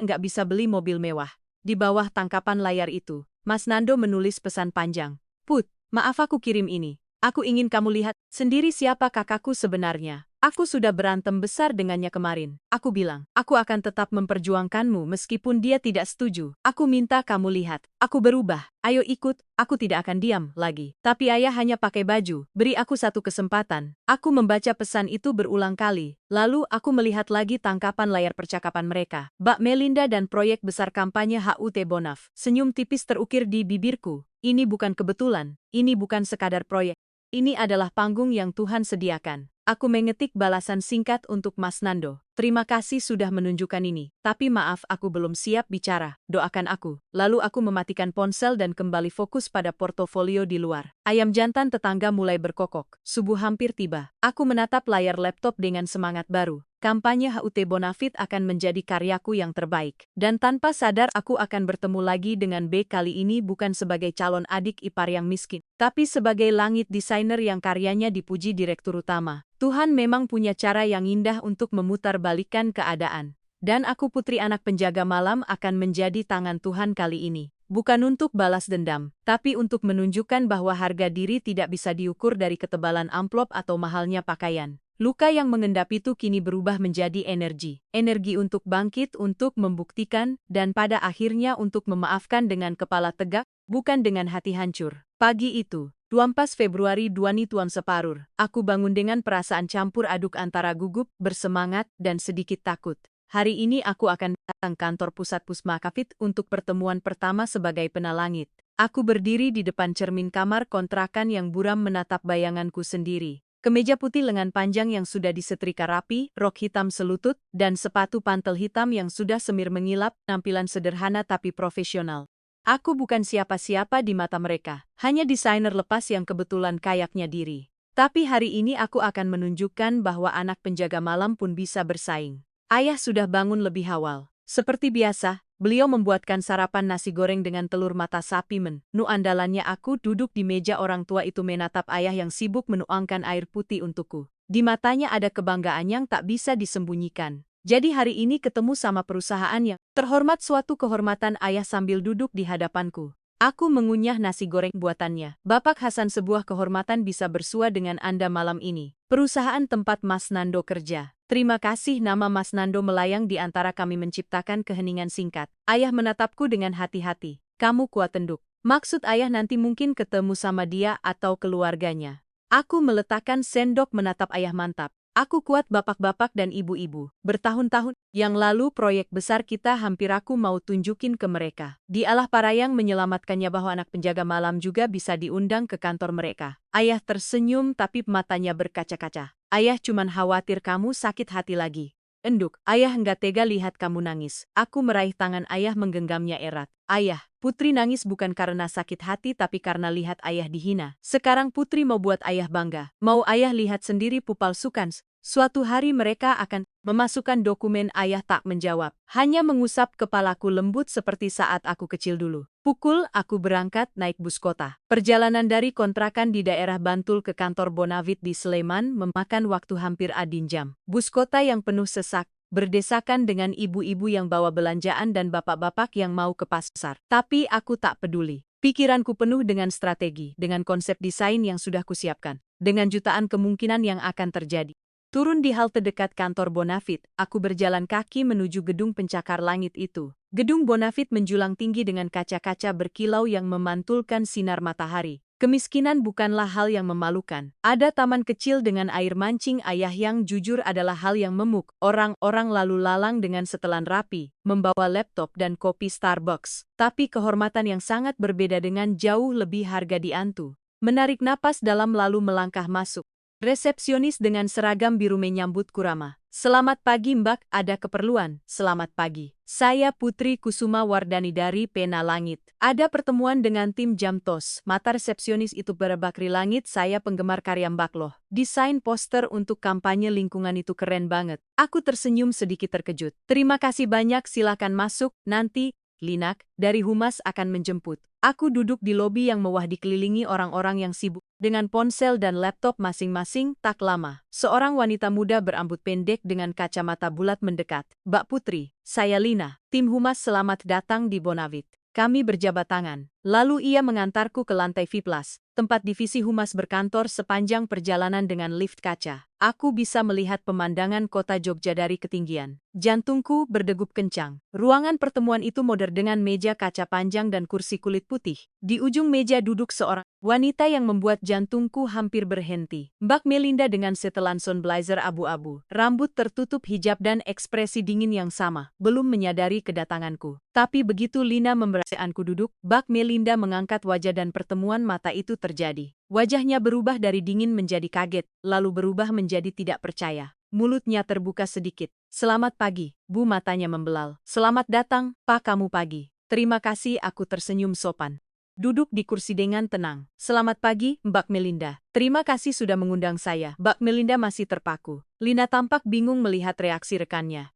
enggak bisa beli mobil mewah. Di bawah tangkapan layar itu, Mas Nando menulis pesan panjang. "Put, maaf aku kirim ini. Aku ingin kamu lihat sendiri siapa kakakku sebenarnya. Aku sudah berantem besar dengannya kemarin. Aku bilang, aku akan tetap memperjuangkanmu meskipun dia tidak setuju. Aku minta kamu lihat. Aku berubah. Ayo ikut, aku tidak akan diam lagi." Tapi ayah hanya pakai baju. Beri aku satu kesempatan. Aku membaca pesan itu berulang kali. Lalu aku melihat lagi tangkapan layar percakapan mereka. Mbak Melinda dan proyek besar kampanye HUT Bonaf. Senyum tipis terukir di bibirku. Ini bukan kebetulan. Ini bukan sekadar proyek. Ini adalah panggung yang Tuhan sediakan. Aku mengetik balasan singkat untuk Mas Nando. "Terima kasih sudah menunjukkan ini. Tapi maaf aku belum siap bicara. Doakan aku." Lalu aku mematikan ponsel dan kembali fokus pada portofolio di luar. Ayam jantan tetangga mulai berkokok. Subuh hampir tiba. Aku menatap layar laptop dengan semangat baru. Kampanye HUT Bonafit akan menjadi karyaku yang terbaik. Dan tanpa sadar aku akan bertemu lagi dengan B kali ini bukan sebagai calon adik ipar yang miskin, tapi sebagai langit desainer yang karyanya dipuji direktur utama. Tuhan memang punya cara yang indah untuk memutarbalikkan keadaan. Dan aku putri anak penjaga malam akan menjadi tangan Tuhan kali ini. Bukan untuk balas dendam, tapi untuk menunjukkan bahwa harga diri tidak bisa diukur dari ketebalan amplop atau mahalnya pakaian. Luka yang mengendap itu kini berubah menjadi energi. Energi untuk bangkit, untuk membuktikan, dan pada akhirnya untuk memaafkan dengan kepala tegak, bukan dengan hati hancur. Pagi itu, 24 Februari 2024, aku bangun dengan perasaan campur aduk antara gugup, bersemangat, dan sedikit takut. Hari ini aku akan datang kantor pusat Pusmakafit untuk pertemuan pertama sebagai penalangit. Aku berdiri di depan cermin kamar kontrakan yang buram menatap bayanganku sendiri. Kemeja putih lengan panjang yang sudah disetrika rapi, rok hitam selutut, dan sepatu pantel hitam yang sudah semir mengilap, tampilan sederhana tapi profesional. Aku bukan siapa-siapa di mata mereka, hanya desainer lepas yang kebetulan kayaknya diri. Tapi hari ini aku akan menunjukkan bahwa anak penjaga malam pun bisa bersaing. Ayah sudah bangun lebih awal. Seperti biasa, beliau membuatkan sarapan nasi goreng dengan telur mata sapi menu andalannya. Aku duduk di meja orang tua itu menatap ayah yang sibuk menuangkan air putih untukku. Di matanya ada kebanggaan yang tak bisa disembunyikan. Jadi hari ini ketemu sama perusahaan yang terhormat, suatu kehormatan. Ayah sambil duduk di hadapanku. Aku mengunyah nasi goreng buatannya. "Bapak Hasan, sebuah kehormatan bisa bersua dengan Anda malam ini. Perusahaan tempat Mas Nando kerja." "Terima kasih." Nama Mas Nando melayang di antara kami menciptakan keheningan singkat. Ayah menatapku dengan hati-hati. "Kamu kuat tenduk. Maksud ayah nanti mungkin ketemu sama dia atau keluarganya?" Aku meletakkan sendok menatap ayah. "Mantap. Aku kuat bapak-bapak dan ibu-ibu. Bertahun-tahun yang lalu proyek besar kita hampir aku mau tunjukin ke mereka. Dialah Parayang menyelamatkannya bahwa anak penjaga malam juga bisa diundang ke kantor mereka." Ayah tersenyum tapi matanya berkaca-kaca. "Ayah cuman khawatir kamu sakit hati lagi." "Enduk, ayah enggak tega lihat kamu nangis." Aku meraih tangan ayah menggenggamnya erat. "Ayah, Putri nangis bukan karena sakit hati tapi karena lihat ayah dihina. Sekarang Putri mau buat ayah bangga. Mau ayah lihat sendiri pupalsukan Suatu hari mereka akan memasukkan dokumen. Ayah tak menjawab, hanya mengusap kepalaku lembut seperti saat aku kecil dulu. Pukul aku berangkat naik bus kota. Perjalanan dari kontrakan di daerah Bantul ke kantor Bonavit di Sleman memakan waktu hampir adin jam. Bus kota yang penuh sesak, berdesakan dengan ibu-ibu yang bawa belanjaan dan bapak-bapak yang mau ke pasar. Tapi aku tak peduli. Pikiranku penuh dengan strategi, dengan konsep desain yang sudah kusiapkan, dengan jutaan kemungkinan yang akan terjadi. Turun di halte dekat kantor Bonavit, aku berjalan kaki menuju gedung pencakar langit itu. Gedung Bonavit menjulang tinggi dengan kaca-kaca berkilau yang memantulkan sinar matahari. Kemiskinan bukanlah hal yang memalukan. Ada taman kecil dengan air mancing ayah yang jujur adalah hal yang memuk. Orang-orang lalu lalang dengan setelan rapi, membawa laptop dan kopi Starbucks. Tapi kehormatan yang sangat berbeda dengan jauh lebih harga diantu. Menarik napas dalam lalu melangkah masuk. Resepsionis dengan seragam biru menyambutku ramah. Selamat pagi Mbak, ada keperluan? Selamat pagi. Saya Putri Kusuma Wardani dari Pena Langit. Ada pertemuan dengan tim Jamtos. Mata resepsionis itu berebak langit. Saya penggemar karya Mbak loh. Desain poster untuk kampanye lingkungan itu keren banget. Aku tersenyum sedikit terkejut. Terima kasih banyak, silakan masuk. Nanti Linak dari Humas akan menjemput. Aku duduk di lobi yang mewah dikelilingi orang-orang yang sibuk dengan ponsel dan laptop masing-masing. Tak lama, seorang wanita muda berambut pendek dengan kacamata bulat mendekat. Mbak Putri, saya Lina, tim Humas, selamat datang di Bonavit. Kami berjabat tangan. Lalu ia mengantarku ke lantai VIP+, tempat divisi Humas berkantor. Sepanjang perjalanan dengan lift kaca, aku bisa melihat pemandangan kota Jogja dari ketinggian. Jantungku berdegup kencang. Ruangan pertemuan itu modern dengan meja kaca panjang dan kursi kulit putih. Di ujung meja duduk seorang wanita yang membuat jantungku hampir berhenti. Mbak Melinda dengan setelan sun blazer abu-abu, rambut tertutup hijab dan ekspresi dingin yang sama, belum menyadari kedatanganku. Tapi begitu Lina memberanikanku duduk, Mbak Melinda mengangkat wajah dan pertemuan mata itu terjadi. Wajahnya berubah dari dingin menjadi kaget, lalu berubah menjadi tidak percaya. Mulutnya terbuka sedikit. Selamat pagi, Bu, matanya membelal. Selamat datang, Pak, kamu pagi. Terima kasih, aku tersenyum sopan. Duduk di kursi dengan tenang. Selamat pagi, Mbak Melinda. Terima kasih sudah mengundang saya. Mbak Melinda masih terpaku. Lina tampak bingung melihat reaksi rekannya.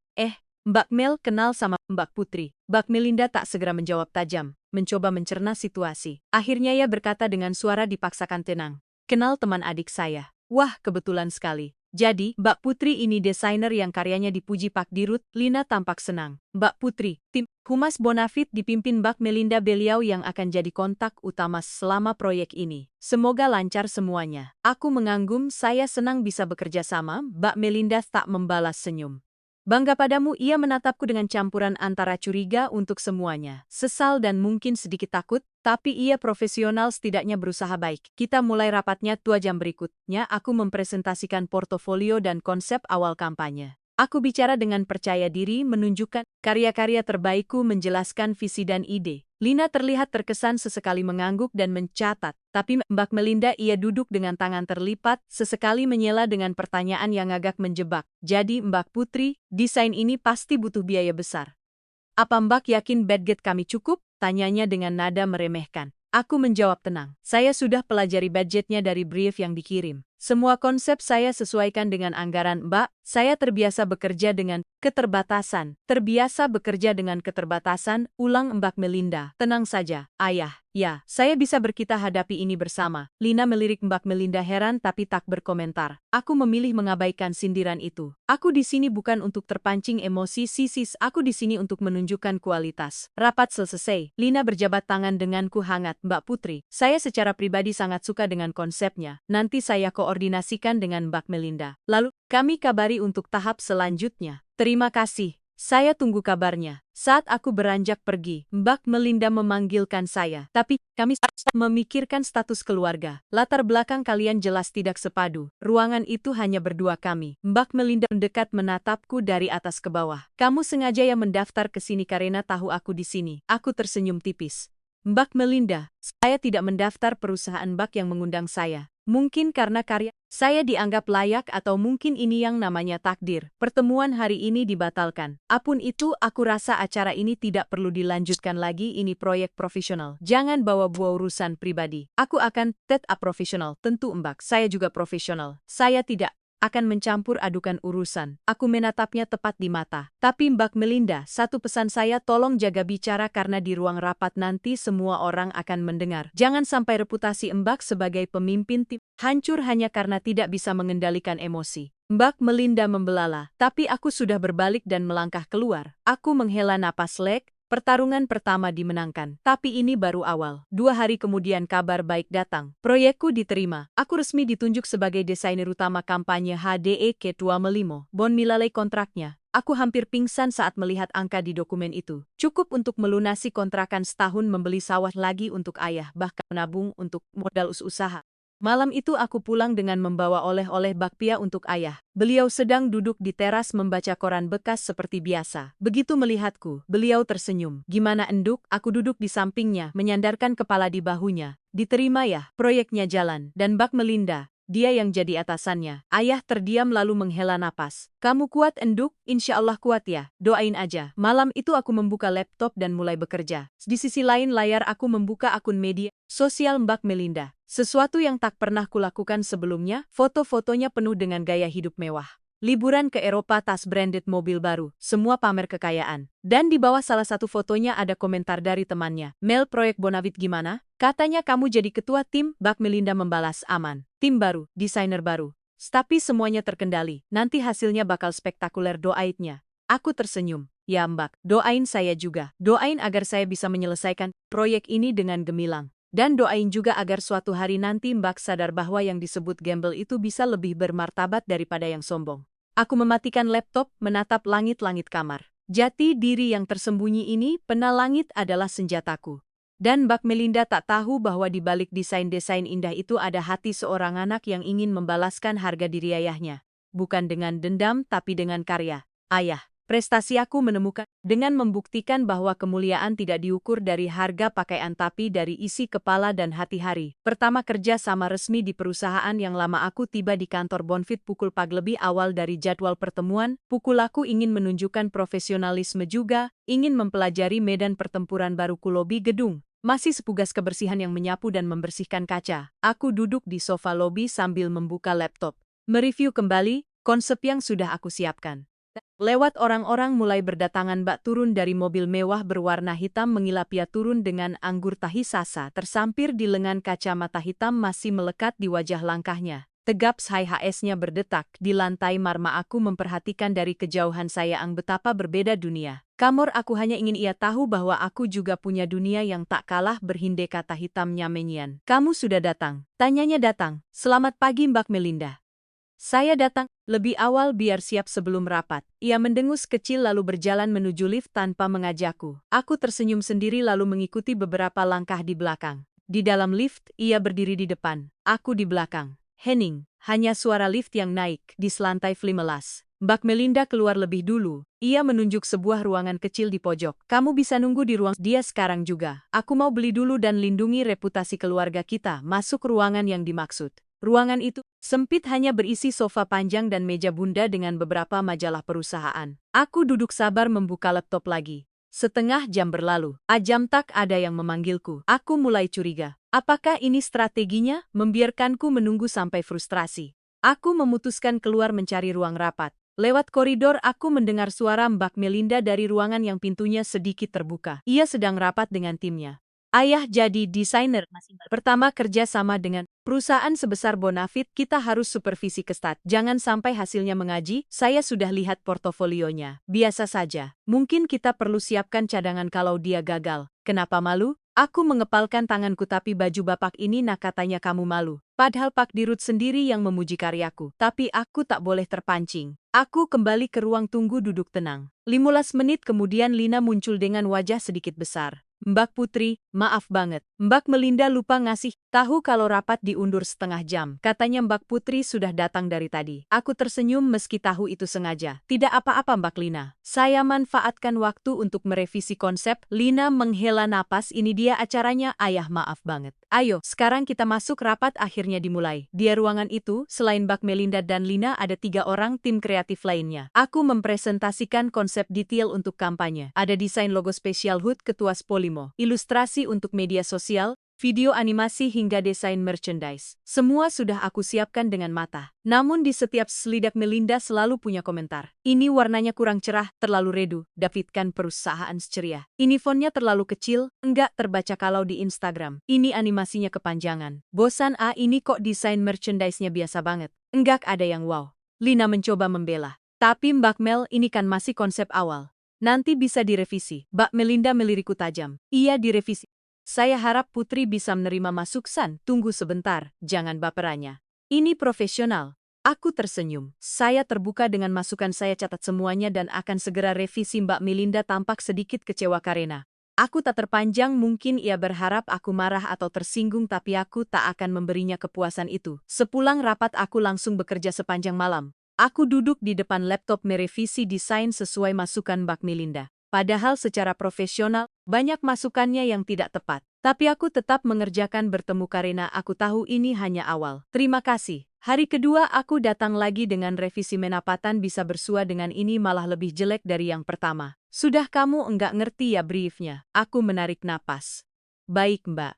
Mbak Mel kenal sama Mbak Putri. Mbak Melinda tak segera menjawab tajam, mencoba mencerna situasi. Akhirnya ia berkata dengan suara dipaksakan tenang. Kenal teman adik saya. Wah, kebetulan sekali. Jadi, Mbak Putri ini desainer yang karyanya dipuji Pak Dirut. Lina tampak senang. Mbak Putri, tim Humas Bonavit dipimpin Mbak Melinda, beliau yang akan jadi kontak utama selama proyek ini. Semoga lancar semuanya. Aku mengangguk, saya senang bisa bekerja sama. Mbak Melinda tak membalas senyum. Bangga padamu, ia menatapku dengan campuran antara curiga untuk semuanya, sesal dan mungkin sedikit takut, tapi ia profesional, setidaknya berusaha baik. Kita mulai rapatnya 2 jam berikutnya. Aku mempresentasikan portofolio dan konsep awal kampanye. Aku bicara dengan percaya diri, menunjukkan karya-karya terbaikku, menjelaskan visi dan ide. Lina terlihat terkesan, sesekali mengangguk dan mencatat. Tapi Mbak Melinda, ia duduk dengan tangan terlipat, sesekali menyela dengan pertanyaan yang agak menjebak. Jadi Mbak Putri, desain ini pasti butuh biaya besar. Apa Mbak yakin budget kami cukup? Tanyanya dengan nada meremehkan. Aku menjawab tenang. Saya sudah pelajari budgetnya dari brief yang dikirim. Semua konsep saya sesuaikan dengan anggaran Mbak. Saya terbiasa bekerja dengan keterbatasan. Terbiasa bekerja dengan keterbatasan, ulang Mbak Melinda. Tenang saja, Ayah. Ya, saya bisa kita hadapi ini bersama. Lina melirik Mbak Melinda heran tapi tak berkomentar. Aku memilih mengabaikan sindiran itu. Aku di sini bukan untuk terpancing emosi sisis, aku di sini untuk menunjukkan kualitas. Rapat selesai. Lina berjabat tangan denganku hangat. Mbak Putri, saya secara pribadi sangat suka dengan konsepnya. Nanti saya koordinasikan dengan Mbak Melinda. Lalu, kami kabari untuk tahap selanjutnya. Terima kasih. Saya tunggu kabarnya. Saat aku beranjak pergi, Mbak Melinda memanggilkan saya. Tapi, kami memikirkan status keluarga. Latar belakang kalian jelas tidak sepadu. Ruangan itu hanya berdua kami. Mbak Melinda mendekat menatapku dari atas ke bawah. Kamu sengaja ya mendaftar ke sini karena tahu aku di sini. Aku tersenyum tipis. Mbak Melinda, saya tidak mendaftar, perusahaan Mbak yang mengundang saya. Mungkin karena karya saya dianggap layak atau mungkin ini yang namanya takdir. Pertemuan hari ini dibatalkan. Apapun itu, aku rasa acara ini tidak perlu dilanjutkan lagi. Ini proyek profesional. Jangan bawa-bawa urusan pribadi. Aku akan tetap profesional. Tentu Mbak, saya juga profesional. Saya tidak akan mencampur adukan urusan. Aku menatapnya tepat di mata. Tapi Mbak Melinda, satu pesan saya, tolong jaga bicara karena di ruang rapat nanti semua orang akan mendengar. Jangan sampai reputasi Mbak sebagai pemimpin tim hancur hanya karena tidak bisa mengendalikan emosi. Mbak Melinda membelala, tapi aku sudah berbalik dan melangkah keluar. Aku menghela napas lega. Pertarungan pertama dimenangkan, tapi ini baru awal. 2 hari kemudian kabar baik datang. Proyekku diterima. Aku resmi ditunjuk sebagai desainer utama kampanye HDE Ketua Melimo. Bon Milalei kontraknya. Aku hampir pingsan saat melihat angka di dokumen itu. Cukup untuk melunasi kontrakan setahun, membeli sawah lagi untuk ayah, bahkan menabung untuk modal usaha. Malam itu aku pulang dengan membawa oleh-oleh bakpia untuk ayah. Beliau sedang duduk di teras membaca koran bekas seperti biasa. Begitu melihatku, beliau tersenyum. Gimana Enduk? Aku duduk di sampingnya, menyandarkan kepala di bahunya. Diterima ya, proyeknya jalan. Dan Mbak Melinda, dia yang jadi atasannya. Ayah terdiam lalu menghela napas. Kamu kuat Enduk? Insya Allah kuat ya, doain aja. Malam itu aku membuka laptop dan mulai bekerja. Di sisi lain layar aku membuka akun media sosial Mbak Melinda. Sesuatu yang tak pernah kulakukan sebelumnya, foto-fotonya penuh dengan gaya hidup mewah. Liburan ke Eropa, tas branded, mobil baru, semua pamer kekayaan. Dan di bawah salah satu fotonya ada komentar dari temannya. Mel, proyek Bonavit gimana? Katanya kamu jadi ketua tim. Mbak Melinda membalas, aman. Tim baru, desainer baru. Tapi semuanya terkendali, nanti hasilnya bakal spektakuler, doainnya. Aku tersenyum. Ya Mbak, doain saya juga. Doain agar saya bisa menyelesaikan proyek ini dengan gemilang. Dan doain juga agar suatu hari nanti Mbak sadar bahwa yang disebut gembel itu bisa lebih bermartabat daripada yang sombong. Aku mematikan laptop, menatap langit-langit kamar. Jati diri yang tersembunyi ini, pena langit adalah senjataku. Dan Mbak Melinda tak tahu bahwa di balik desain-desain indah itu ada hati seorang anak yang ingin membalaskan harga diri ayahnya. Bukan dengan dendam tapi dengan karya. Ayah. Prestasi aku menemukan dengan membuktikan bahwa kemuliaan tidak diukur dari harga pakaian tapi dari isi kepala dan hati. Hari pertama kerja sama resmi di perusahaan yang lama, aku tiba di kantor Bonfit pukul pagi lebih awal dari jadwal pertemuan. Aku ingin menunjukkan profesionalisme juga, ingin mempelajari medan pertempuran baru. Lobi gedung. Masih sepugas kebersihan yang menyapu dan membersihkan kaca. Aku duduk di sofa lobi sambil membuka laptop. Mereview kembali konsep yang sudah aku siapkan. Lewat orang-orang mulai berdatangan. Mbak turun dari mobil mewah berwarna hitam mengilap. Ia turun dengan anggur tahi sasa tersampir di lengan, kacamata hitam masih melekat di wajah. Langkahnya tegap, HHS-nya berdetak. Di lantai marma aku memperhatikan dari kejauhan. Sayang betapa berbeda dunia. Kamor aku hanya ingin ia tahu bahwa aku juga punya dunia yang tak kalah berhinde. Kata hitamnya menyian. Kamu sudah datang? Tanyanya datang. Selamat pagi Mbak Melinda. Saya datang lebih awal biar siap sebelum rapat. Ia mendengus kecil lalu berjalan menuju lift tanpa mengajakku. Aku tersenyum sendiri lalu mengikuti beberapa langkah di belakang. Di dalam lift, ia berdiri di depan. Aku di belakang. Hening, hanya suara lift yang naik di selantai flimelas. Mbak Melinda keluar lebih dulu. Ia menunjuk sebuah ruangan kecil di pojok. Kamu bisa nunggu di ruang dia sekarang juga. Aku mau beli dulu dan lindungi reputasi keluarga kita. Masuk ruangan yang dimaksud. Ruangan itu sempit, hanya berisi sofa panjang dan meja bunda dengan beberapa majalah perusahaan. Aku duduk sabar membuka laptop lagi. Setengah jam berlalu. Ajam tak ada yang memanggilku. Aku mulai curiga. Apakah ini strateginya? Membiarkanku menunggu sampai frustrasi. Aku memutuskan keluar mencari ruang rapat. Lewat koridor aku mendengar suara Mbak Melinda dari ruangan yang pintunya sedikit terbuka. Ia sedang rapat dengan timnya. Ayah jadi desainer pertama kerja sama dengan perusahaan sebesar Bonavit, kita harus supervisi ketat. Jangan sampai hasilnya mengaji. Saya sudah lihat portofolionya. Biasa saja. Mungkin kita perlu siapkan cadangan kalau dia gagal. Kenapa malu? Aku mengepalkan tanganku. Tapi baju bapak ini, nah katanya kamu malu. Padahal Pak Dirut sendiri yang memuji karyaku. Tapi aku tak boleh terpancing. Aku kembali ke ruang tunggu duduk tenang. 15 menit kemudian Lina muncul dengan wajah sedikit besar. Mbak Putri, maaf banget. Mbak Melinda lupa ngasih tahu kalau rapat diundur setengah jam. Katanya Mbak Putri sudah datang dari tadi. Aku tersenyum meski tahu itu sengaja. Tidak apa-apa Mbak Lina. Saya manfaatkan waktu untuk merevisi konsep. Lina menghela napas, ini dia acaranya. Ayah maaf banget. Ayo, sekarang kita masuk. Rapat akhirnya dimulai. Di ruangan itu, selain Mbak Melinda dan Lina ada 3 orang tim kreatif lainnya. Aku mempresentasikan konsep detail untuk kampanye. Ada desain logo spesial HUT Ketua Spolimo, ilustrasi untuk media sosial, video animasi hingga desain merchandise. Semua sudah aku siapkan dengan mata. Namun di setiap selidak Melinda selalu punya komentar. Ini warnanya kurang cerah, terlalu redu, dapatkan perusahaan ceria. Ini fontnya terlalu kecil, enggak terbaca kalau di Instagram. Ini animasinya kepanjangan. Bosan ini kok desain merchandise-nya biasa banget. Enggak ada yang wow. Lina mencoba membela. Tapi Mbak Mel, ini kan masih konsep awal. Nanti bisa direvisi. Mbak Melinda melirikku tajam. Iya direvisi. Saya harap Putri bisa menerima masukan. Tunggu sebentar, jangan baperannya. Ini profesional. Aku tersenyum. Saya terbuka dengan masukan, saya catat semuanya dan akan segera revisi. Mbak Melinda tampak sedikit kecewa karena aku tak terpanjang. Mungkin ia berharap aku marah atau tersinggung, tapi aku tak akan memberinya kepuasan itu. Sepulang rapat aku langsung bekerja sepanjang malam. Aku duduk di depan laptop merevisi desain sesuai masukan Mbak Melinda. Padahal secara profesional, banyak masukannya yang tidak tepat. Tapi aku tetap mengerjakan. Bertemu karena aku tahu ini hanya awal. Terima kasih. Hari kedua aku datang lagi dengan revisi. Menapatan bisa bersua dengan ini malah lebih jelek dari yang pertama. Sudah kamu enggak ngerti ya briefnya? Aku menarik napas. Baik Mbak.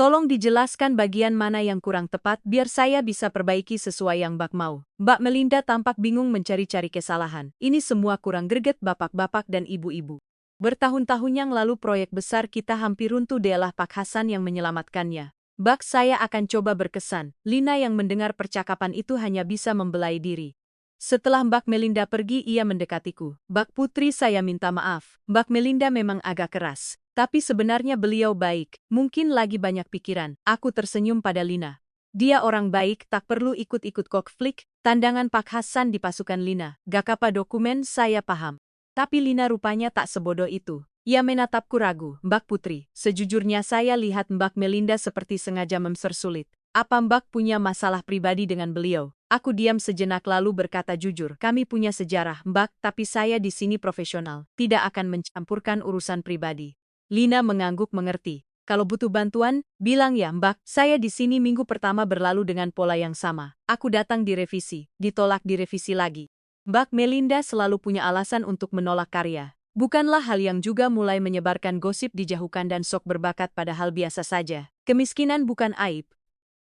Tolong dijelaskan bagian mana yang kurang tepat biar saya bisa perbaiki sesuai yang Mbak mau. Mbak Melinda tampak bingung mencari-cari kesalahan. Ini semua kurang greget bapak-bapak dan ibu-ibu. Bertahun-tahun yang lalu proyek besar kita hampir runtuh, dialah Pak Hasan yang menyelamatkannya. Mbak, saya akan coba berkesan. Lina yang mendengar percakapan itu hanya bisa membelai diri. Setelah Mbak Melinda pergi, ia mendekatiku. Mbak Putri, saya minta maaf. Mbak Melinda memang agak keras. Tapi sebenarnya beliau baik, mungkin lagi banyak pikiran. Aku tersenyum pada Lina. Dia orang baik, tak perlu ikut-ikut konflik. Tandangan Pak Hasan di pasukan Lina. Gak apa dokumen, saya paham. Tapi Lina rupanya tak sebodoh itu. Ia menatapku ragu. Mbak Putri, sejujurnya saya lihat Mbak Melinda seperti sengaja mempersulit. Apa Mbak punya masalah pribadi dengan beliau? Aku diam sejenak lalu berkata jujur, kami punya sejarah Mbak, tapi saya di sini profesional, tidak akan mencampurkan urusan pribadi. Lina mengangguk mengerti. Kalau butuh bantuan, bilang ya Mbak, saya di sini minggu pertama berlalu dengan pola yang sama. Aku datang direvisi, ditolak direvisi lagi. Mbak Melinda selalu punya alasan untuk menolak karya. Bukanlah hal yang juga mulai menyebarkan gosip dijauhkan dan sok berbakat padahal biasa saja. Kemiskinan bukan aib.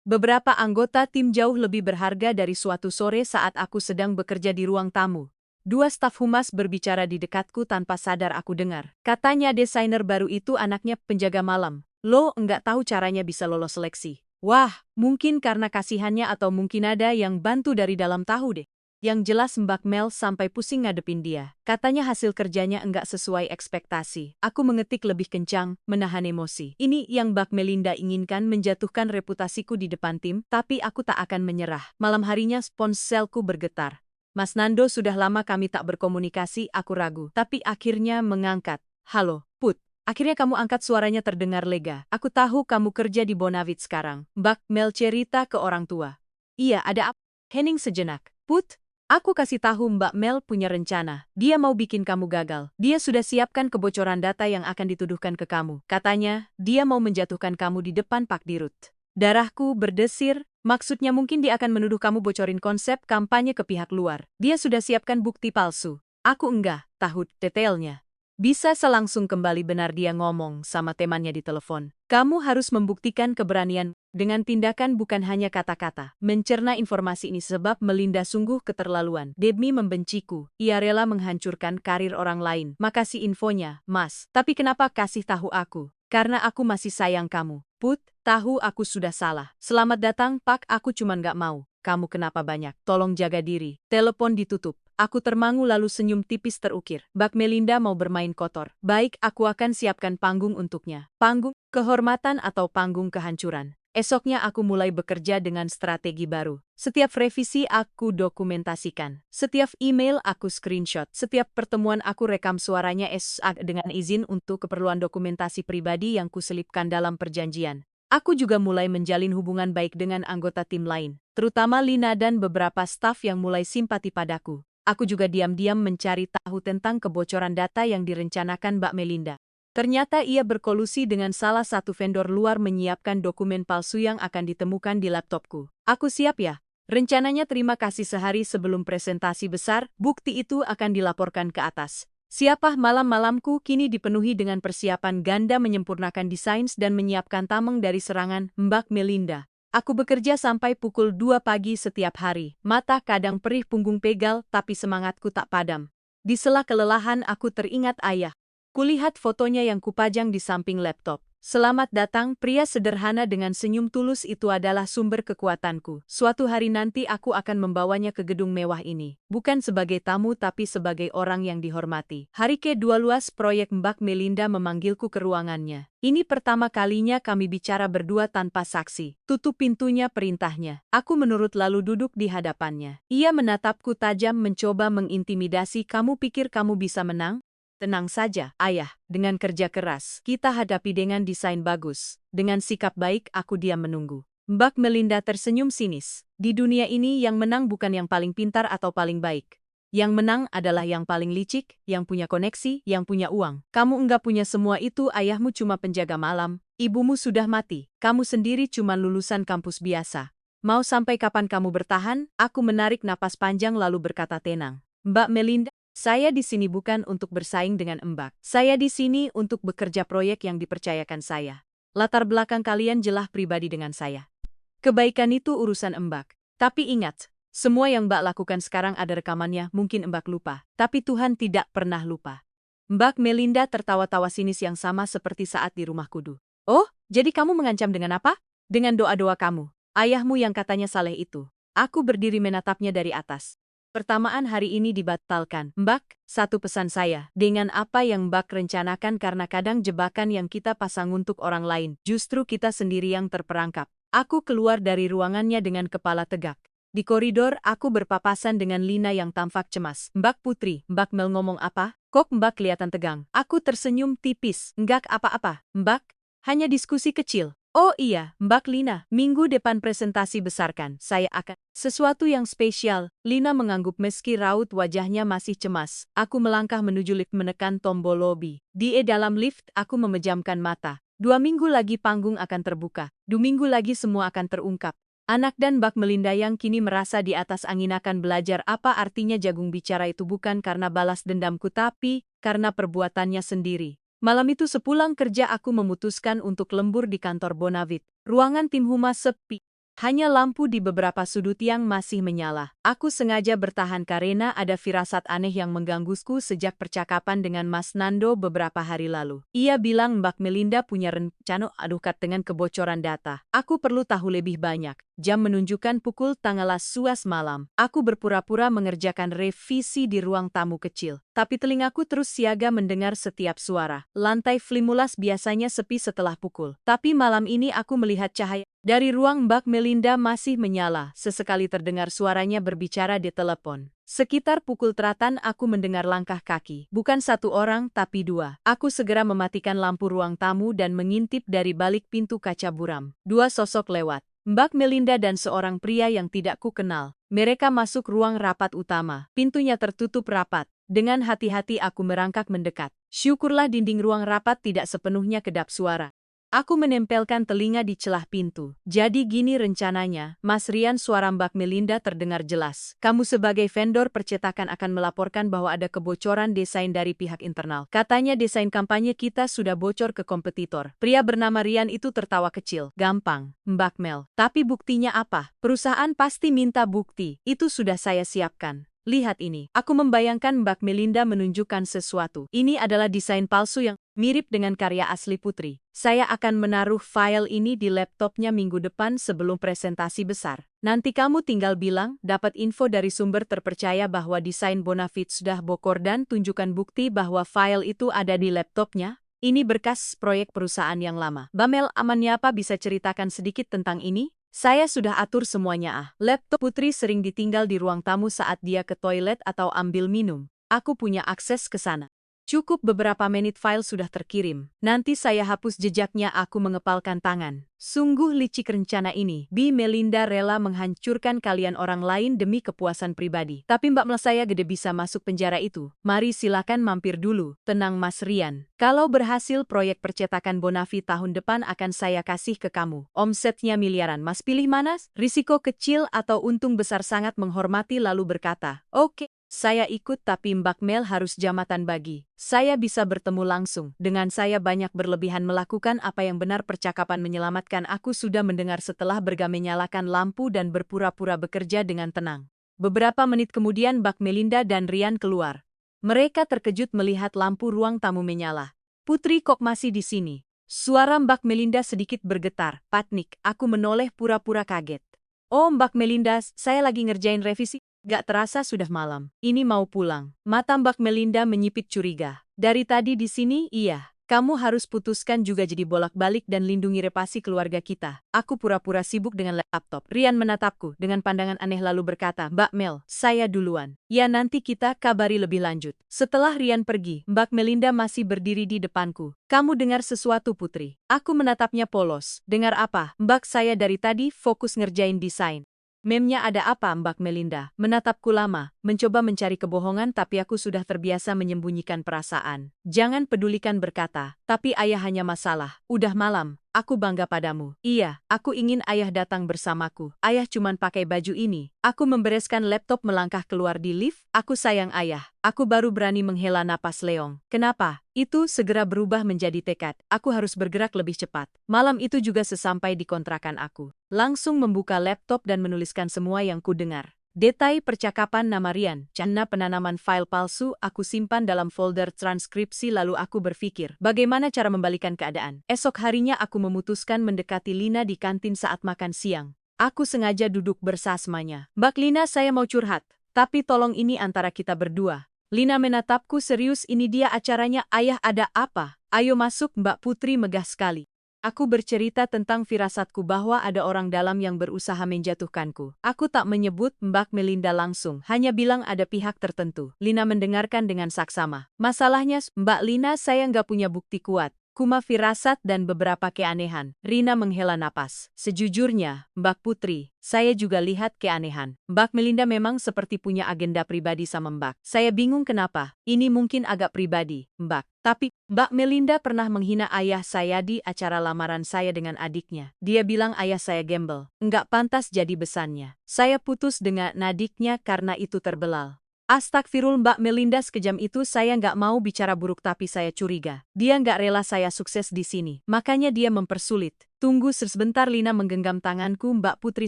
Beberapa anggota tim jauh lebih berharga. Dari suatu sore saat aku sedang bekerja di ruang tamu. Dua staf humas berbicara di dekatku tanpa sadar aku dengar. Katanya desainer baru itu anaknya penjaga malam. Lo enggak tahu caranya bisa lolos seleksi. Wah, mungkin karena kasihannya atau mungkin ada yang bantu dari dalam, tahu deh. Yang jelas Mbak Mel sampai pusing ngadepin dia. Katanya hasil kerjanya enggak sesuai ekspektasi. Aku mengetik lebih kencang, menahan emosi. Ini yang Mbak Melinda inginkan, menjatuhkan reputasiku di depan tim, tapi aku tak akan menyerah. Malam harinya ponselku bergetar. Mas Nando, sudah lama kami tak berkomunikasi, aku ragu. Tapi akhirnya mengangkat. Halo, Put. Akhirnya kamu angkat, suaranya terdengar lega. Aku tahu kamu kerja di Bonavit sekarang. Mbak Mel cerita ke orang tua. Iya, ada apa? Hening sejenak. Put, aku kasih tahu Mbak Mel punya rencana. Dia mau bikin kamu gagal. Dia sudah siapkan kebocoran data yang akan dituduhkan ke kamu. Katanya, dia mau menjatuhkan kamu di depan Pak Dirut. Darahku berdesir. Maksudnya mungkin dia akan menuduh kamu bocorin konsep kampanye ke pihak luar. Dia sudah siapkan bukti palsu. Aku enggak tahu detailnya. Bisa selangsung kembali, benar dia ngomong sama temannya di telepon. Kamu harus membuktikan keberanian dengan tindakan, bukan hanya kata-kata. Mencerna informasi ini sebab Melinda sungguh keterlaluan. Demi membenciku, ia rela menghancurkan karir orang lain. Makasih infonya, Mas. Tapi kenapa kasih tahu aku? Karena aku masih sayang kamu. Put, tahu aku sudah salah. Selamat datang, Pak. Aku cuman gak mau. Kamu kenapa banyak? Tolong jaga diri. Telepon ditutup. Aku termangu lalu senyum tipis terukir. Mbak Melinda mau bermain kotor. Baik, aku akan siapkan panggung untuknya. Panggung kehormatan atau panggung kehancuran. Esoknya aku mulai bekerja dengan strategi baru. Setiap revisi aku dokumentasikan. Setiap email aku screenshot. Setiap pertemuan aku rekam suaranya dengan izin untuk keperluan dokumentasi pribadi yang kuselipkan dalam perjanjian. Aku juga mulai menjalin hubungan baik dengan anggota tim lain, terutama Lina dan beberapa staf yang mulai simpati padaku. Aku juga diam-diam mencari tahu tentang kebocoran data yang direncanakan Mbak Melinda. Ternyata ia berkolusi dengan salah satu vendor luar menyiapkan dokumen palsu yang akan ditemukan di laptopku. Aku siap ya. Rencananya terima kasih sehari sebelum presentasi besar, bukti itu akan dilaporkan ke atas. Siapa malam-malamku kini dipenuhi dengan persiapan ganda menyempurnakan desain dan menyiapkan tameng dari serangan Mbak Melinda. Aku bekerja sampai pukul 2 pagi setiap hari. Mata kadang perih, punggung pegal, tapi semangatku tak padam. Di sela kelelahan aku teringat ayah. Kulihat fotonya yang kupajang di samping laptop. Selamat datang, pria sederhana dengan senyum tulus itu adalah sumber kekuatanku. Suatu hari nanti aku akan membawanya ke gedung mewah ini. Bukan sebagai tamu tapi sebagai orang yang dihormati. Hari kedua luas proyek Mbak Melinda memanggilku ke ruangannya. Ini pertama kalinya kami bicara berdua tanpa saksi. Tutup pintunya, perintahnya. Aku menurut lalu duduk di hadapannya. Ia menatapku tajam mencoba mengintimidasi. Kamu pikir kamu bisa menang? Tenang saja, ayah. Dengan kerja keras, kita hadapi dengan desain bagus. Dengan sikap baik, aku diam menunggu. Mbak Melinda tersenyum sinis. Di dunia ini yang menang bukan yang paling pintar atau paling baik. Yang menang adalah yang paling licik, yang punya koneksi, yang punya uang. Kamu enggak punya semua itu, ayahmu cuma penjaga malam, ibumu sudah mati, kamu sendiri cuma lulusan kampus biasa. Mau sampai kapan kamu bertahan? Aku menarik napas panjang lalu berkata tenang. Mbak Melinda, saya di sini bukan untuk bersaing dengan Mbak. Saya di sini untuk bekerja proyek yang dipercayakan saya. Latar belakang kalian jelas pribadi dengan saya. Kebaikan itu urusan Mbak. Tapi ingat, semua yang Mbak lakukan sekarang ada rekamannya, mungkin Mbak lupa. Tapi Tuhan tidak pernah lupa. Mbak Melinda tertawa-tawa sinis yang sama seperti saat di rumah kudu. Oh, jadi kamu mengancam dengan apa? Dengan doa-doa kamu. Ayahmu yang katanya saleh itu. Aku berdiri menatapnya dari atas. Pertamaan hari ini dibatalkan. Mbak, satu pesan saya. Dengan apa yang Mbak rencanakan karena kadang jebakan yang kita pasang untuk orang lain, justru kita sendiri yang terperangkap. Aku keluar dari ruangannya dengan kepala tegak. Di koridor, aku berpapasan dengan Lina yang tampak cemas. Mbak Putri, Mbak Mel ngomong apa? Kok Mbak kelihatan tegang? Aku tersenyum tipis. Enggak apa-apa, Mbak. Hanya diskusi kecil. Oh iya, Mbak Lina, minggu depan presentasi besar kan, saya akan sesuatu yang spesial. Lina mengangguk meski raut wajahnya masih cemas. Aku melangkah menuju lift menekan tombol lobby. Di dalam lift, aku memejamkan mata. 2 minggu lagi panggung akan terbuka. 2 minggu lagi semua akan terungkap. Anak dan Mbak Melinda yang kini merasa di atas angin akan belajar apa artinya jagung bicara itu bukan karena balas dendamku tapi karena perbuatannya sendiri. Malam itu sepulang kerja aku memutuskan untuk lembur di kantor Bonavit. Ruangan tim humas sepi. Hanya lampu di beberapa sudut yang masih menyala. Aku sengaja bertahan karena ada firasat aneh yang menggangguku sejak percakapan dengan Mas Nando beberapa hari lalu. Ia bilang Mbak Melinda punya rencana adukat dengan kebocoran data. Aku perlu tahu lebih banyak. Jam menunjukkan pukul tanggal 11 malam. Aku berpura-pura mengerjakan revisi di ruang tamu kecil. Tapi telingaku terus siaga mendengar setiap suara. Lantai Flimulas biasanya sepi setelah pukul. Tapi malam ini aku melihat cahaya. Dari ruang Mbak Melinda masih menyala. Sesekali terdengar suaranya berbicara di telepon. Sekitar pukul teratan aku mendengar langkah kaki. Bukan satu orang tapi 2. Aku segera mematikan lampu ruang tamu dan mengintip dari balik pintu kaca buram. 2 sosok lewat. Mbak Melinda dan seorang pria yang tidak kukenal. Mereka masuk ruang rapat utama. Pintunya tertutup rapat. Dengan hati-hati aku merangkak mendekat. Syukurlah dinding ruang rapat tidak sepenuhnya kedap suara. Aku menempelkan telinga di celah pintu. Jadi gini rencananya, Mas Rian, suara Mbak Melinda terdengar jelas. Kamu sebagai vendor percetakan akan melaporkan bahwa ada kebocoran desain dari pihak internal. Katanya desain kampanye kita sudah bocor ke kompetitor. Pria bernama Rian itu tertawa kecil. Gampang, Mbak Mel. Tapi buktinya apa? Perusahaan pasti minta bukti. Itu sudah saya siapkan. Lihat ini. Aku membayangkan Mbak Melinda menunjukkan sesuatu. Ini adalah desain palsu yang mirip dengan karya asli Putri. Saya akan menaruh file ini di laptopnya minggu depan sebelum presentasi besar. Nanti kamu tinggal bilang, dapat info dari sumber terpercaya bahwa desain Bonavit sudah bocor dan tunjukkan bukti bahwa file itu ada di laptopnya. Ini berkas proyek perusahaan yang lama. Bamel, amannya apa bisa ceritakan sedikit tentang ini? Saya sudah atur semuanya. Laptop Putri sering ditinggal di ruang tamu saat dia ke toilet atau ambil minum. Aku punya akses ke sana. Cukup beberapa menit file sudah terkirim. Nanti saya hapus jejaknya. Aku mengepalkan tangan. Sungguh licik rencana ini. Bi Melinda rela menghancurkan kalian orang lain demi kepuasan pribadi. Tapi Mbak Mel, saya gede bisa masuk penjara itu. Mari silakan mampir dulu. Tenang Mas Rian. Kalau berhasil proyek percetakan Bonavit tahun depan akan saya kasih ke kamu. Omsetnya miliaran. Mas pilih mana? Risiko kecil atau untung besar? Sangat menghormati lalu berkata, oke. Saya ikut tapi Mbak Mel harus jamatan bagi. Saya bisa bertemu langsung. Dengan saya banyak berlebihan melakukan apa yang benar percakapan menyelamatkan aku sudah mendengar setelah Berga menyalakan lampu dan berpura-pura bekerja dengan tenang. Beberapa menit kemudian Mbak Melinda dan Rian keluar. Mereka terkejut melihat lampu ruang tamu menyala. Putri kok masih di sini? Suara Mbak Melinda sedikit bergetar. Panik, aku menoleh pura-pura kaget. Oh Mbak Melinda, saya lagi ngerjain revisi. Gak terasa sudah malam. Ini mau pulang. Mata Mbak Melinda menyipit curiga. Dari tadi di sini, iya. Kamu harus putuskan juga jadi bolak-balik dan lindungi reputasi keluarga kita. Aku pura-pura sibuk dengan laptop. Rian menatapku dengan pandangan aneh lalu berkata, Mbak Mel, saya duluan. Ya nanti kita kabari lebih lanjut. Setelah Rian pergi, Mbak Melinda masih berdiri di depanku. Kamu dengar sesuatu Putri? Aku menatapnya polos. Dengar apa? Mbak saya dari tadi fokus ngerjain desain. Memnya ada apa Mbak Melinda? Menatapku lama, mencoba mencari kebohongan tapi aku sudah terbiasa menyembunyikan perasaan. Jangan pedulikan berkata, tapi ayah hanya masalah. Udah malam, aku bangga padamu. Iya, aku ingin ayah datang bersamaku. Ayah cuman pakai baju ini. Aku membereskan laptop melangkah keluar di lift. Aku sayang ayah. Aku baru berani menghela napas leong. Kenapa? Itu segera berubah menjadi tekad. Aku harus bergerak lebih cepat. Malam itu juga sesampai di kontrakan aku. Langsung membuka laptop dan menuliskan semua yang ku dengar. Detail percakapan nama Rian, rencana penanaman file palsu aku simpan dalam folder transkripsi lalu aku berpikir bagaimana cara membalikan keadaan. Esok harinya aku memutuskan mendekati Lina di kantin saat makan siang. Aku sengaja duduk bersama-samanya. Mbak Lina saya mau curhat, tapi tolong ini antara kita berdua. Lina menatapku serius ini dia acaranya ayah ada apa? Ayo masuk Mbak Putri megah sekali. Aku bercerita tentang firasatku bahwa ada orang dalam yang berusaha menjatuhkanku. Aku tak menyebut Mbak Melinda langsung, hanya bilang ada pihak tertentu. Lina mendengarkan dengan saksama. Masalahnya, Mbak Lina saya nggak punya bukti kuat. Cuma firasat dan beberapa keanehan. Rina menghela napas. Sejujurnya, Mbak Putri, saya juga lihat keanehan. Mbak Melinda memang seperti punya agenda pribadi sama Mbak. Saya bingung kenapa. Ini mungkin agak pribadi, Mbak. Tapi, Mbak Melinda pernah menghina ayah saya di acara lamaran saya dengan adiknya. Dia bilang ayah saya gembel. Nggak pantas jadi besannya. Saya putus dengan adiknya karena itu terbelal. Astagfirullah Mbak Melinda sekejam itu saya nggak mau bicara buruk tapi saya curiga. Dia nggak rela saya sukses di sini. Makanya dia mempersulit. Tunggu sebentar Lina menggenggam tanganku Mbak Putri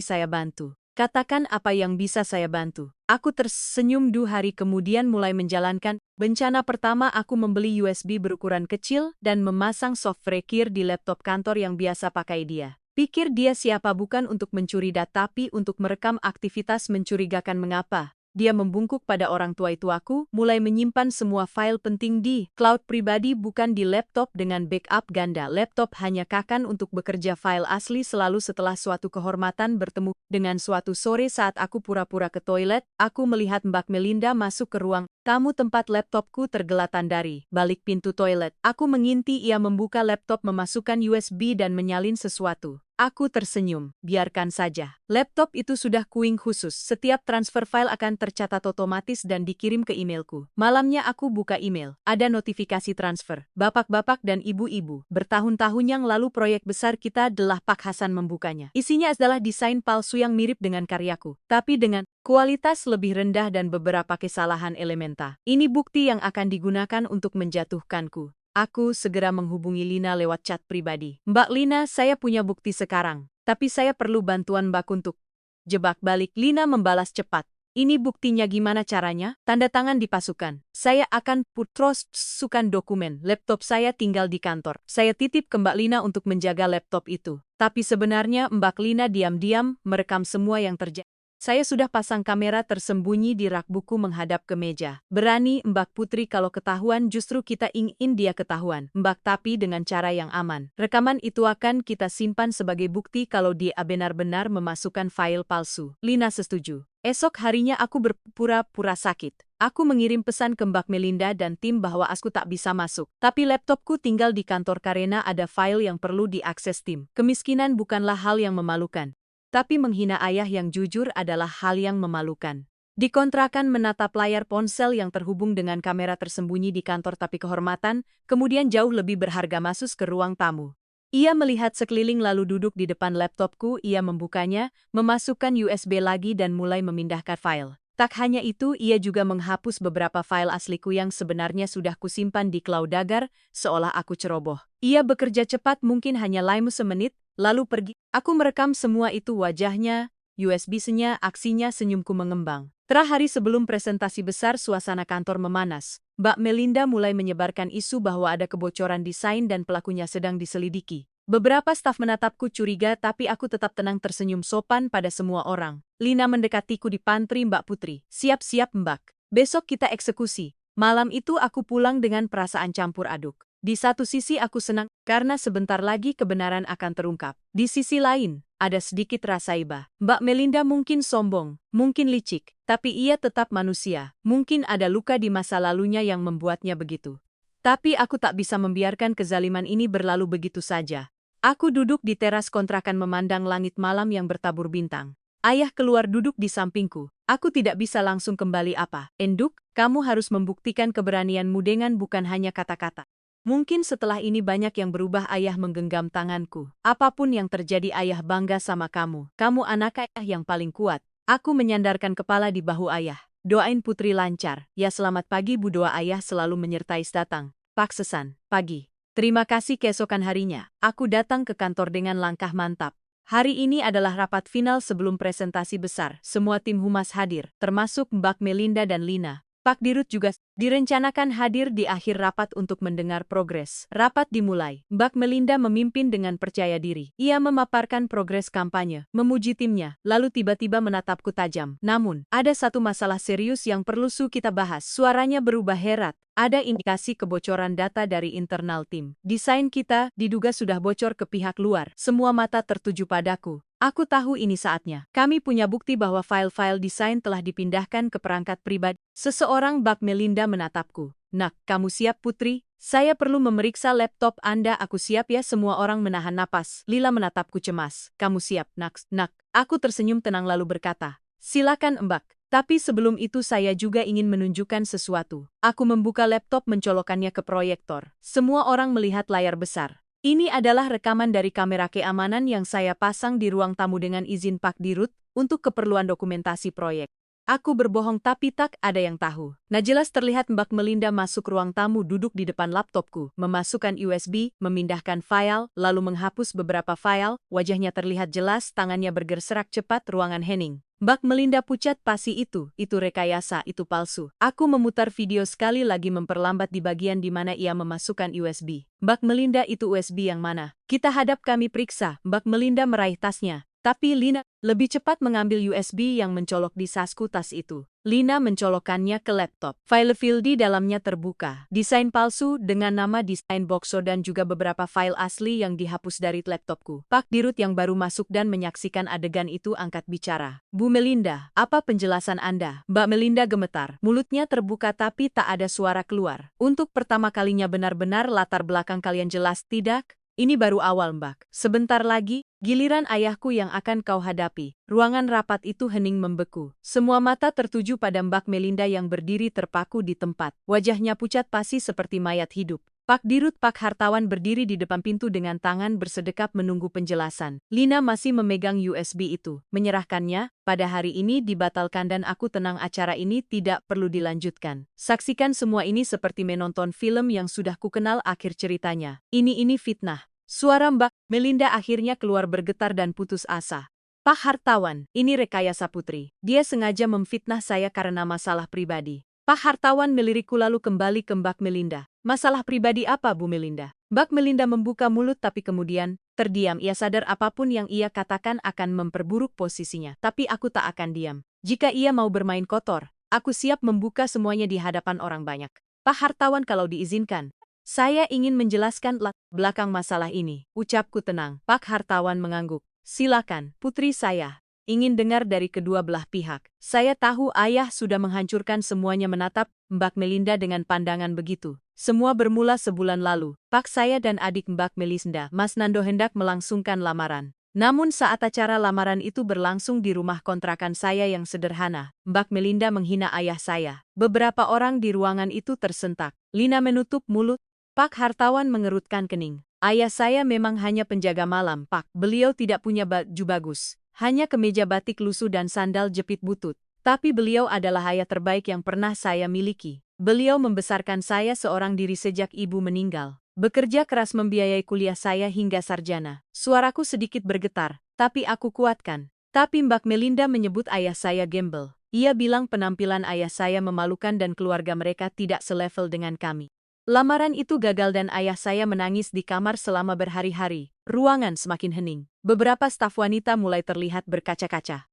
saya bantu. Katakan apa yang bisa saya bantu. Aku tersenyum 2 hari kemudian mulai menjalankan. Bencana pertama aku membeli USB berukuran kecil dan memasang software Kir di laptop kantor yang biasa pakai dia. Pikir dia siapa bukan untuk mencuri data tapi untuk merekam aktivitas mencurigakan mengapa. Dia membungkuk pada orang tua itu aku, mulai menyimpan semua file penting di cloud pribadi bukan di laptop dengan backup ganda. Laptop hanya kakan untuk bekerja file asli selalu setelah suatu kehormatan bertemu. Dengan suatu sore saat aku pura-pura ke toilet, aku melihat Mbak Melinda masuk ke ruang tamu tempat laptopku tergelatan dari balik pintu toilet. Aku menginti ia membuka laptop memasukkan USB dan menyalin sesuatu. Aku tersenyum, biarkan saja. Laptop itu sudah kuing khusus, setiap transfer file akan tercatat otomatis dan dikirim ke emailku. Malamnya aku buka email, ada notifikasi transfer. Bapak-bapak dan ibu-ibu, bertahun-tahun yang lalu proyek besar kita adalah Pak Hasan membukanya. Isinya adalah desain palsu yang mirip dengan karyaku, tapi dengan kualitas lebih rendah dan beberapa kesalahan elementar. Ini bukti yang akan digunakan untuk menjatuhkanku. Aku segera menghubungi Lina lewat chat pribadi. Mbak Lina, saya punya bukti sekarang. Tapi saya perlu bantuan Mbak untuk jebak balik. Lina membalas cepat. Ini buktinya gimana caranya? Tanda tangan dipasukan. Saya akan putrosukan dokumen. Laptop saya tinggal di kantor. Saya titip ke Mbak Lina untuk menjaga laptop itu. Tapi sebenarnya Mbak Lina diam-diam merekam semua yang terjadi. Saya sudah pasang kamera tersembunyi di rak buku menghadap ke meja. Berani Mbak Putri kalau ketahuan justru kita ingin dia ketahuan. Mbak tapi dengan cara yang aman. Rekaman itu akan kita simpan sebagai bukti kalau dia benar-benar memasukkan file palsu. Lina setuju. Esok harinya aku berpura-pura sakit. Aku mengirim pesan ke Mbak Melinda dan tim bahwa aku tak bisa masuk. Tapi laptopku tinggal di kantor karena ada file yang perlu diakses tim. Kemiskinan bukanlah hal yang memalukan. Tapi menghina ayah yang jujur adalah hal yang memalukan. Di kontrakan menatap layar ponsel yang terhubung dengan kamera tersembunyi di kantor tapi kehormatan, kemudian jauh lebih berharga masuk ke ruang tamu. Ia melihat sekeliling lalu duduk di depan laptopku, ia membukanya, memasukkan USB lagi dan mulai memindahkan file. Tak hanya itu, ia juga menghapus beberapa file asliku yang sebenarnya sudah kusimpan di cloud Dagar, seolah aku ceroboh. Ia bekerja cepat, mungkin hanya 5 menit, lalu pergi. Aku merekam semua itu, wajahnya, USB-nya, aksinya, senyumku mengembang. Terakhir sebelum presentasi besar, suasana kantor memanas. Mbak Melinda mulai menyebarkan isu bahwa ada kebocoran desain dan pelakunya sedang diselidiki. Beberapa staf menatapku curiga, tapi aku tetap tenang, tersenyum sopan pada semua orang. Lina mendekatiku di pantry. Mbak Putri, siap-siap Mbak. Besok kita eksekusi. Malam itu aku pulang dengan perasaan campur aduk. Di satu sisi aku senang, karena sebentar lagi kebenaran akan terungkap. Di sisi lain, ada sedikit rasa iba. Mbak Melinda mungkin sombong, mungkin licik, tapi ia tetap manusia. Mungkin ada luka di masa lalunya yang membuatnya begitu. Tapi aku tak bisa membiarkan kezaliman ini berlalu begitu saja. Aku duduk di teras kontrakan memandang langit malam yang bertabur bintang. Ayah keluar duduk di sampingku. Aku tidak bisa langsung kembali apa. Enduk, kamu harus membuktikan keberanianmu dengan bukan hanya kata-kata. Mungkin setelah ini banyak yang berubah. Ayah menggenggam tanganku. Apapun yang terjadi, ayah bangga sama kamu. Kamu anak ayah yang paling kuat. Aku menyandarkan kepala di bahu ayah. Doain Putri lancar. Ya selamat pagi Bu, doa ayah selalu menyertai datang. Pak Sesan, pagi. Terima kasih. Keesokan harinya, aku datang ke kantor dengan langkah mantap. Hari ini adalah rapat final sebelum presentasi besar. Semua tim humas hadir, termasuk Mbak Melinda dan Lina. Pak Dirut juga direncanakan hadir di akhir rapat untuk mendengar progres. Rapat dimulai. Mbak Melinda memimpin dengan percaya diri. Ia memaparkan progres kampanye, memuji timnya, lalu tiba-tiba menatapku tajam. Namun, ada satu masalah serius yang perlu kita bahas. Suaranya berubah herat. Ada indikasi kebocoran data dari internal tim. Desain kita diduga sudah bocor ke pihak luar. Semua mata tertuju padaku. Aku tahu ini saatnya. Kami punya bukti bahwa file-file desain telah dipindahkan ke perangkat pribadi. Seseorang. Mbak Melinda menatapku. Nak, kamu siap Putri? Saya perlu memeriksa laptop Anda. Aku siap ya. Semua orang menahan napas. Lila menatapku cemas. Kamu siap, Nak? Nak. Aku tersenyum tenang lalu berkata, silakan Mbak. Tapi sebelum itu saya juga ingin menunjukkan sesuatu. Aku membuka laptop, mencolokkannya ke proyektor. Semua orang melihat layar besar. Ini adalah rekaman dari kamera keamanan yang saya pasang di ruang tamu dengan izin Pak Dirut untuk keperluan dokumentasi proyek. Aku berbohong tapi tak ada yang tahu. Nah, jelas terlihat Mbak Melinda masuk ruang tamu, duduk di depan laptopku, memasukkan USB, memindahkan file, lalu menghapus beberapa file. Wajahnya terlihat jelas, tangannya bergerak cepat. Ruangan hening. Mbak Melinda pucat, pasti itu rekayasa, itu palsu. Aku memutar video sekali lagi, memperlambat di bagian di mana ia memasukkan USB. Mbak Melinda, itu USB yang mana? Kita hadap, kami periksa. Mbak Melinda meraih tasnya. Tapi Lina lebih cepat mengambil USB yang mencolok di sasku tas itu. Lina mencolokkannya ke laptop. File di dalamnya terbuka. Desain palsu dengan nama desain Boxo dan juga beberapa file asli yang dihapus dari laptopku. Pak Dirut yang baru masuk dan menyaksikan adegan itu angkat bicara. Bu Melinda, apa penjelasan Anda? Mbak Melinda gemetar. Mulutnya terbuka tapi tak ada suara keluar. Untuk pertama kalinya benar-benar latar belakang kalian jelas tidak? Ini baru awal Mbak. Sebentar lagi, giliran ayahku yang akan kau hadapi. Ruangan rapat itu hening membeku. Semua mata tertuju pada Mbak Melinda yang berdiri terpaku di tempat. Wajahnya pucat pasi seperti mayat hidup. Pak Dirut, Pak Hartawan berdiri di depan pintu dengan tangan bersedekap menunggu penjelasan. Lina masih memegang USB itu. Menyerahkannya, pada hari ini dibatalkan dan aku tenang, acara ini tidak perlu dilanjutkan. Saksikan semua ini seperti menonton film yang sudah kukenal akhir ceritanya. Ini fitnah. Suara Mbak Melinda akhirnya keluar bergetar dan putus asa. Pak Hartawan, ini rekayasa Putri. Dia sengaja memfitnah saya karena masalah pribadi. Pak Hartawan melirikku lalu kembali ke Mbak Melinda. Masalah pribadi apa Bu Melinda? Mbak Melinda membuka mulut tapi kemudian terdiam. Ia sadar apapun yang ia katakan akan memperburuk posisinya. Tapi aku tak akan diam. Jika ia mau bermain kotor, aku siap membuka semuanya di hadapan orang banyak. Pak Hartawan, kalau diizinkan, saya ingin menjelaskan latar belakang masalah ini. Ucapku tenang. Pak Hartawan mengangguk. Silakan, Putri, saya ingin dengar dari kedua belah pihak. Saya tahu ayah sudah menghancurkan semuanya. Menatap Mbak Melinda dengan pandangan begitu. Semua bermula sebulan lalu. Pak, saya dan adik Mbak Melinda, Mas Nando, hendak melangsungkan lamaran. Namun saat acara lamaran itu berlangsung di rumah kontrakan saya yang sederhana, Mbak Melinda menghina ayah saya. Beberapa orang di ruangan itu tersentak. Lina menutup mulut. Pak Hartawan mengerutkan kening. Ayah saya memang hanya penjaga malam, Pak. Beliau tidak punya baju bagus. Hanya kemeja batik lusuh dan sandal jepit butut. Tapi beliau adalah ayah terbaik yang pernah saya miliki. Beliau membesarkan saya seorang diri sejak ibu meninggal. Bekerja keras membiayai kuliah saya hingga sarjana. Suaraku sedikit bergetar, tapi aku kuatkan. Tapi Mbak Melinda menyebut ayah saya gembel. Ia bilang penampilan ayah saya memalukan dan keluarga mereka tidak selevel dengan kami. Lamaran itu gagal dan ayah saya menangis di kamar selama berhari-hari. Ruangan semakin hening. Beberapa staf wanita mulai terlihat berkaca-kaca.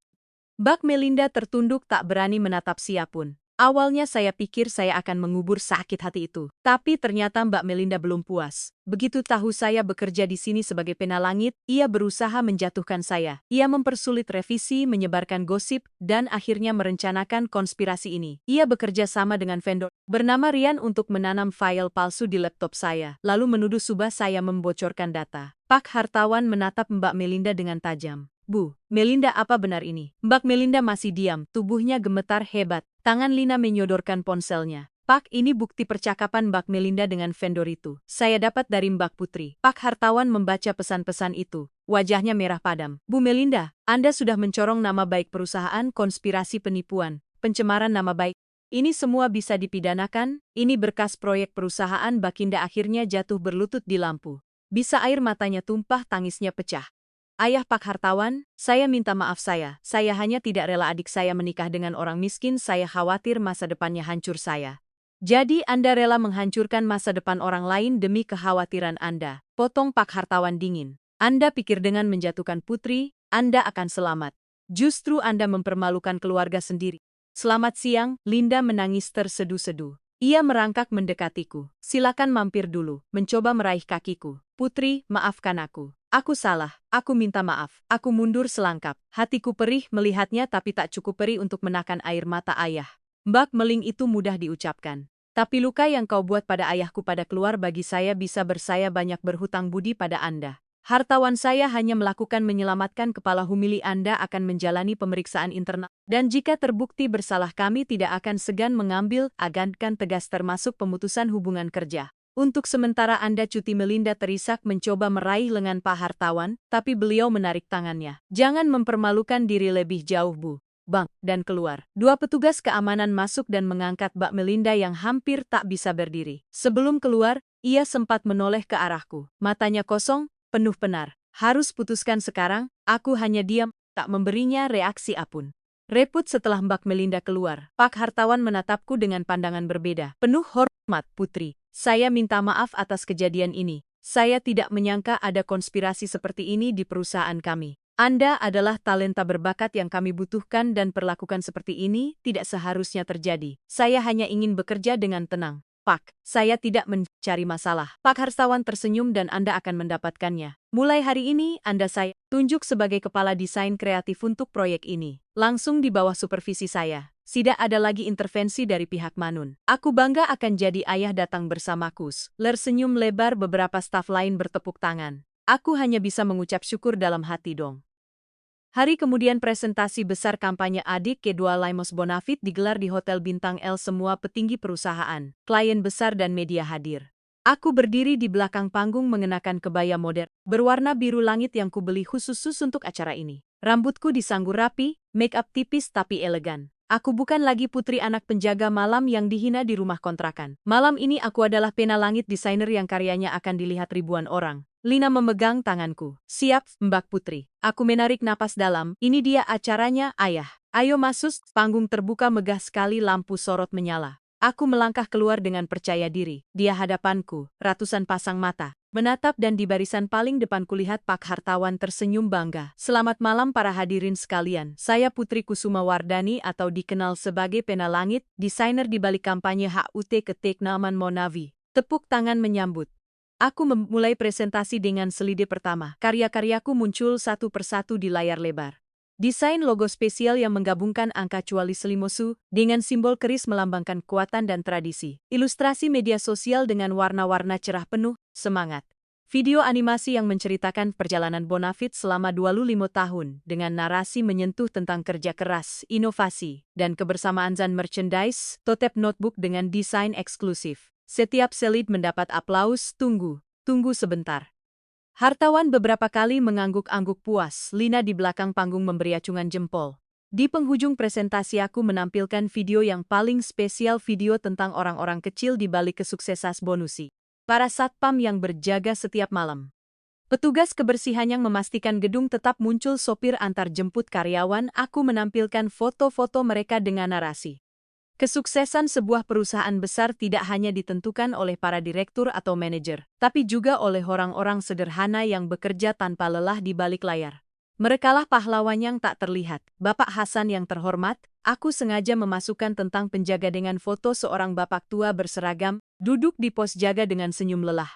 Mbak Melinda tertunduk tak berani menatap siapapun. Awalnya saya pikir saya akan mengubur sakit hati itu. Tapi ternyata Mbak Melinda belum puas. Begitu tahu saya bekerja di sini sebagai pena langit, ia berusaha menjatuhkan saya. Ia mempersulit revisi, menyebarkan gosip, dan akhirnya merencanakan konspirasi ini. Ia bekerja sama dengan vendor bernama Rian untuk menanam file palsu di laptop saya, lalu menuduh Subah saya membocorkan data. Pak Hartawan menatap Mbak Melinda dengan tajam. Bu, Melinda, apa benar ini? Mbak Melinda masih diam, tubuhnya gemetar hebat. Tangan Lina menyodorkan ponselnya. Pak, ini bukti percakapan Mbak Melinda dengan vendor itu. Saya dapat dari Mbak Putri. Pak Hartawan membaca pesan-pesan itu. Wajahnya merah padam. Bu Melinda, Anda sudah mencorong nama baik perusahaan, konspirasi penipuan, pencemaran nama baik. Ini semua bisa dipidanakan. Ini berkas proyek perusahaan. Baginda akhirnya jatuh berlutut di lampu. Bisa air matanya tumpah, tangisnya pecah. Ayah Pak Hartawan, saya minta maaf saya hanya tidak rela adik saya menikah dengan orang miskin, saya khawatir masa depannya hancur saya. Jadi Anda rela menghancurkan masa depan orang lain demi kekhawatiran Anda, potong Pak Hartawan dingin. Anda pikir dengan menjatuhkan Putri, Anda akan selamat. Justru Anda mempermalukan keluarga sendiri. Selamat siang, Linda menangis terseduh-seduh. Ia merangkak mendekatiku. Silakan mampir dulu, mencoba meraih kakiku. Putri, maafkan aku. Aku salah, aku minta maaf. Aku mundur selangkap. Hatiku perih melihatnya tapi tak cukup perih untuk menahan air mata ayah. Mbak Meling itu mudah diucapkan. Tapi luka yang kau buat pada ayahku pada keluar bagi saya bisa bersaya banyak berhutang budi pada Anda. Hartawan saya hanya melakukan menyelamatkan kepala humili Anda akan menjalani pemeriksaan internal. Dan jika terbukti bersalah kami tidak akan segan mengambil agankan tegas termasuk pemutusan hubungan kerja. Untuk sementara Anda cuti. Melinda terisak mencoba meraih lengan Pak Hartawan, tapi beliau menarik tangannya. Jangan mempermalukan diri lebih jauh Bu. Bang, dan keluar. Dua petugas keamanan masuk dan mengangkat Mbak Melinda yang hampir tak bisa berdiri. Sebelum keluar, ia sempat menoleh ke arahku. Matanya kosong, penuh penar. Harus putuskan sekarang, aku hanya diam, tak memberinya reaksi apapun. Reput setelah Mbak Melinda keluar, Pak Hartawan menatapku dengan pandangan berbeda. Penuh hormat, Putri. Saya minta maaf atas kejadian ini. Saya tidak menyangka ada konspirasi seperti ini di perusahaan kami. Anda adalah talenta berbakat yang kami butuhkan dan perlakukan seperti ini tidak seharusnya terjadi. Saya hanya ingin bekerja dengan tenang. Pak, saya tidak mencari masalah. Pak Hartawan tersenyum dan Anda akan mendapatkannya. Mulai hari ini, Anda saya tunjuk sebagai kepala desain kreatif untuk proyek ini. Langsung di bawah supervisi saya. Tidak ada lagi intervensi dari pihak Manun. Aku bangga akan jadi ayah datang bersamaku. Ler senyum lebar, beberapa staf lain bertepuk tangan. Aku hanya bisa mengucap syukur dalam hati dong. Hari kemudian presentasi besar kampanye adik kedua Limos Bonafit digelar di Hotel Bintang L. Semua petinggi perusahaan, klien besar dan media hadir. Aku berdiri di belakang panggung mengenakan kebaya modern, berwarna biru langit yang kubeli khusus untuk acara ini. Rambutku disanggur rapi, make up tipis tapi elegan. Aku bukan lagi putri anak penjaga malam yang dihina di rumah kontrakan. Malam ini aku adalah pena langit desainer yang karyanya akan dilihat ribuan orang. Lina memegang tanganku. Siap, Mbak Putri. Aku menarik napas dalam. Ini dia acaranya, Ayah. Ayo masuk. Panggung terbuka, megah sekali, lampu sorot menyala. Aku melangkah keluar dengan percaya diri. Dia hadapanku, ratusan pasang mata menatap dan di barisan paling depan kulihat Pak Hartawan tersenyum bangga. Selamat malam para hadirin sekalian. Saya Putri Kusuma Wardani atau dikenal sebagai Pena Langit, desainer di balik kampanye HUT Ketik Naman Monavi. Tepuk tangan menyambut. Aku memulai presentasi dengan slide pertama. Karya-karyaku muncul satu persatu di layar lebar. Desain logo spesial yang menggabungkan angka cuali selimosu dengan simbol keris melambangkan kekuatan dan tradisi. Ilustrasi media sosial dengan warna-warna cerah penuh semangat. Video animasi yang menceritakan perjalanan Bonafit selama 25 tahun dengan narasi menyentuh tentang kerja keras, inovasi, dan kebersamaan. Zan merchandise, tote notebook dengan desain eksklusif. Setiap selid mendapat aplaus. Tunggu sebentar. Hartawan beberapa kali mengangguk-angguk puas. Lina di belakang panggung memberi acungan jempol. Di penghujung presentasi aku menampilkan video yang paling spesial, video tentang orang-orang kecil di balik kesuksesan Bonusi. Para satpam yang berjaga setiap malam. Petugas kebersihan yang memastikan gedung tetap muncul, sopir antar jemput karyawan. Aku menampilkan foto-foto mereka dengan narasi. Kesuksesan sebuah perusahaan besar tidak hanya ditentukan oleh para direktur atau manajer, tapi juga oleh orang-orang sederhana yang bekerja tanpa lelah di balik layar. Merekalah pahlawan yang tak terlihat. Bapak Hasan yang terhormat, aku sengaja memasukkan tentang penjaga dengan foto seorang bapak tua berseragam, duduk di pos jaga dengan senyum lelah.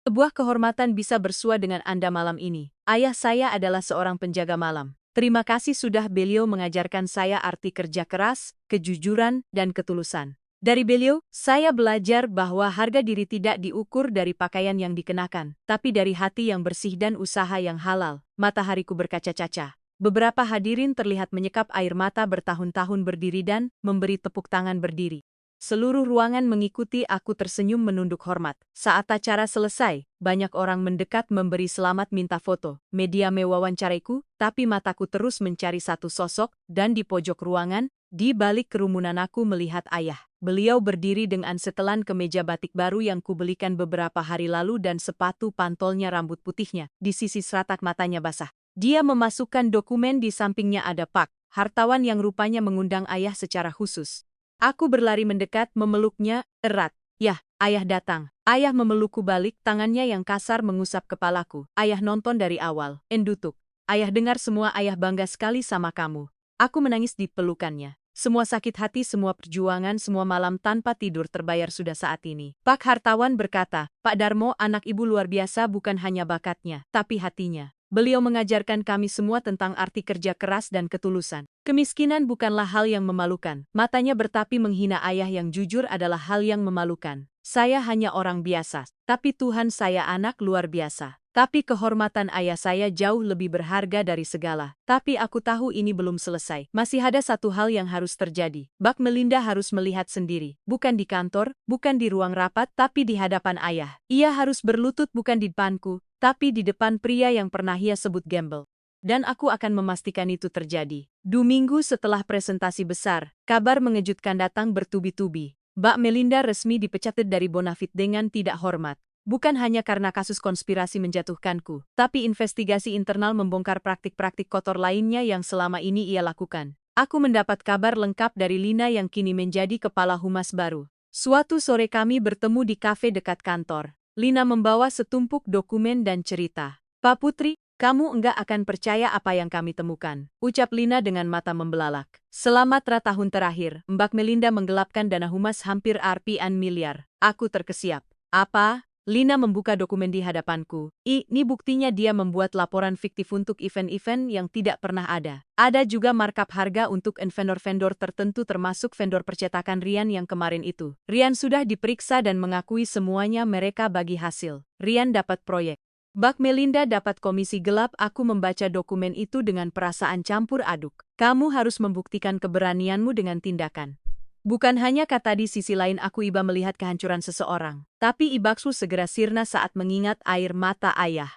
Sebuah kehormatan bisa bersua dengan Anda malam ini. Ayah saya adalah seorang penjaga malam. Terima kasih sudah beliau mengajarkan saya arti kerja keras, kejujuran, dan ketulusan. Dari beliau, saya belajar bahwa harga diri tidak diukur dari pakaian yang dikenakan, tapi dari hati yang bersih dan usaha yang halal. Matahariku berkaca-kaca. Beberapa hadirin terlihat menyekap air mata bertahun-tahun berdiri dan memberi tepuk tangan berdiri. Seluruh ruangan mengikuti, aku tersenyum menunduk hormat. Saat acara selesai, banyak orang mendekat memberi selamat, minta foto. Media mewawancaraiku, tapi mataku terus mencari satu sosok, dan di pojok ruangan, di balik kerumunan aku melihat ayah. Beliau berdiri dengan setelan kemeja batik baru yang kubelikan beberapa hari lalu dan sepatu pantolnya, rambut putihnya, di sisi seratak matanya basah. Dia memasukkan dokumen, di sampingnya ada Pak Hartawan yang rupanya mengundang ayah secara khusus. Aku berlari mendekat, memeluknya erat. Yah, ayah datang. Ayah memelukku balik, tangannya yang kasar mengusap kepalaku. Ayah nonton dari awal. Endutuk. Ayah dengar semua, ayah bangga sekali sama kamu. Aku menangis di pelukannya. Semua sakit hati, semua perjuangan, semua malam tanpa tidur terbayar sudah saat ini. Pak Hartawan berkata, Pak Darmo, anak ibu luar biasa bukan hanya bakatnya, tapi hatinya. Beliau mengajarkan kami semua tentang arti kerja keras dan ketulusan. Kemiskinan bukanlah hal yang memalukan. Matanya bertapi menghina ayah yang jujur adalah hal yang memalukan. Saya hanya orang biasa, tapi Tuhan saya anak luar biasa. Tapi kehormatan ayah saya jauh lebih berharga dari segala. Tapi aku tahu ini belum selesai. Masih ada satu hal yang harus terjadi. Mbak Melinda harus melihat sendiri. Bukan di kantor, bukan di ruang rapat, tapi di hadapan ayah. Ia harus berlutut bukan di depanku, tapi di depan pria yang pernah ia sebut gembel. Dan aku akan memastikan itu terjadi. 2 minggu setelah presentasi besar, kabar mengejutkan datang bertubi-tubi. Mbak Melinda resmi dipecat dari Bonafit dengan tidak hormat. Bukan hanya karena kasus konspirasi menjatuhkanku, tapi investigasi internal membongkar praktik-praktik kotor lainnya yang selama ini ia lakukan. Aku mendapat kabar lengkap dari Lina yang kini menjadi kepala humas baru. Suatu sore kami bertemu di kafe dekat kantor. Lina membawa setumpuk dokumen dan cerita. Pak Putri, kamu enggak akan percaya apa yang kami temukan, ucap Lina dengan mata membelalak. Selama tahun terakhir, Mbak Melinda menggelapkan dana humas hampir Rp-an miliar. Aku terkesiap. Apa? Lina membuka dokumen di hadapanku. Ini buktinya, dia membuat laporan fiktif untuk event-event yang tidak pernah ada. Ada juga markup harga untuk vendor-vendor tertentu termasuk vendor percetakan Rian yang kemarin itu. Rian sudah diperiksa dan mengakui semuanya mereka bagi hasil. Rian dapat proyek. Mbak Melinda dapat komisi gelap. Aku membaca dokumen itu dengan perasaan campur aduk. Kamu harus membuktikan keberanianmu dengan tindakan. Bukan hanya kata, di sisi lain aku iba melihat kehancuran seseorang. Tapi ibaksu segera sirna saat mengingat air mata ayah.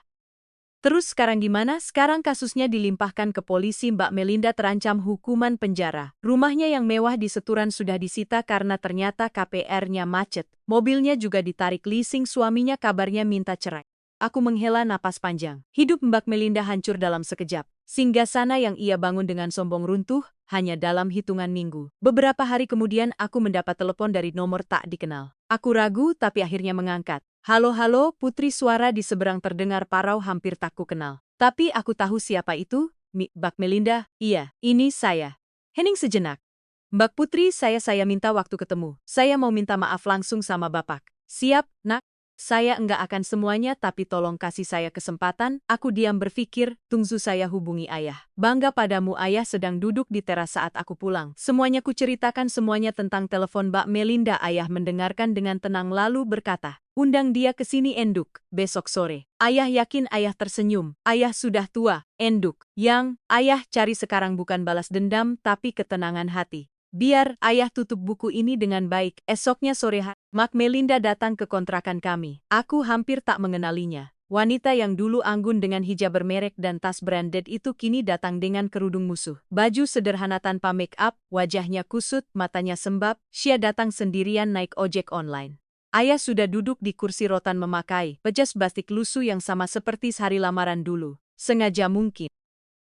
Terus sekarang gimana? Sekarang kasusnya dilimpahkan ke polisi. Mbak Melinda terancam hukuman penjara. Rumahnya yang mewah di Seturan sudah disita karena ternyata KPR-nya macet. Mobilnya juga ditarik leasing suaminya, kabarnya minta cerai. Aku menghela napas panjang. Hidup Mbak Melinda hancur dalam sekejap. Singgasana yang ia bangun dengan sombong runtuh, hanya dalam hitungan minggu. Beberapa hari kemudian aku mendapat telepon dari nomor tak dikenal. Aku ragu tapi akhirnya mengangkat. Halo, Putri, suara di seberang terdengar parau, hampir tak ku kenal. Tapi aku tahu siapa itu, Mbak Melinda. Iya, ini saya. Hening sejenak. Mbak Putri, saya minta waktu ketemu. Saya mau minta maaf langsung sama Bapak. Siap, Nak. Saya enggak akan semuanya, tapi tolong kasih saya kesempatan. Aku diam berpikir, tunggu saya hubungi ayah. Bangga padamu, ayah sedang duduk di teras saat aku pulang. Semuanya kuceritakan, semuanya tentang telepon Mbak Melinda. Ayah mendengarkan dengan tenang lalu berkata, undang dia ke sini, Enduk, besok sore. Ayah yakin, ayah tersenyum. Ayah sudah tua, Enduk. Yang ayah cari sekarang bukan balas dendam, tapi ketenangan hati. Biar ayah tutup buku ini dengan baik. Esoknya sore, Mbak Melinda datang ke kontrakan kami. Aku hampir tak mengenalinya. Wanita yang dulu anggun dengan hijab bermerek dan tas branded itu kini datang dengan kerudung musuh. Baju sederhana tanpa make up, wajahnya kusut, matanya sembab, Shia datang sendirian naik ojek online. Ayah sudah duduk di kursi rotan memakai pejas batik lusuh yang sama seperti hari lamaran dulu. Sengaja mungkin.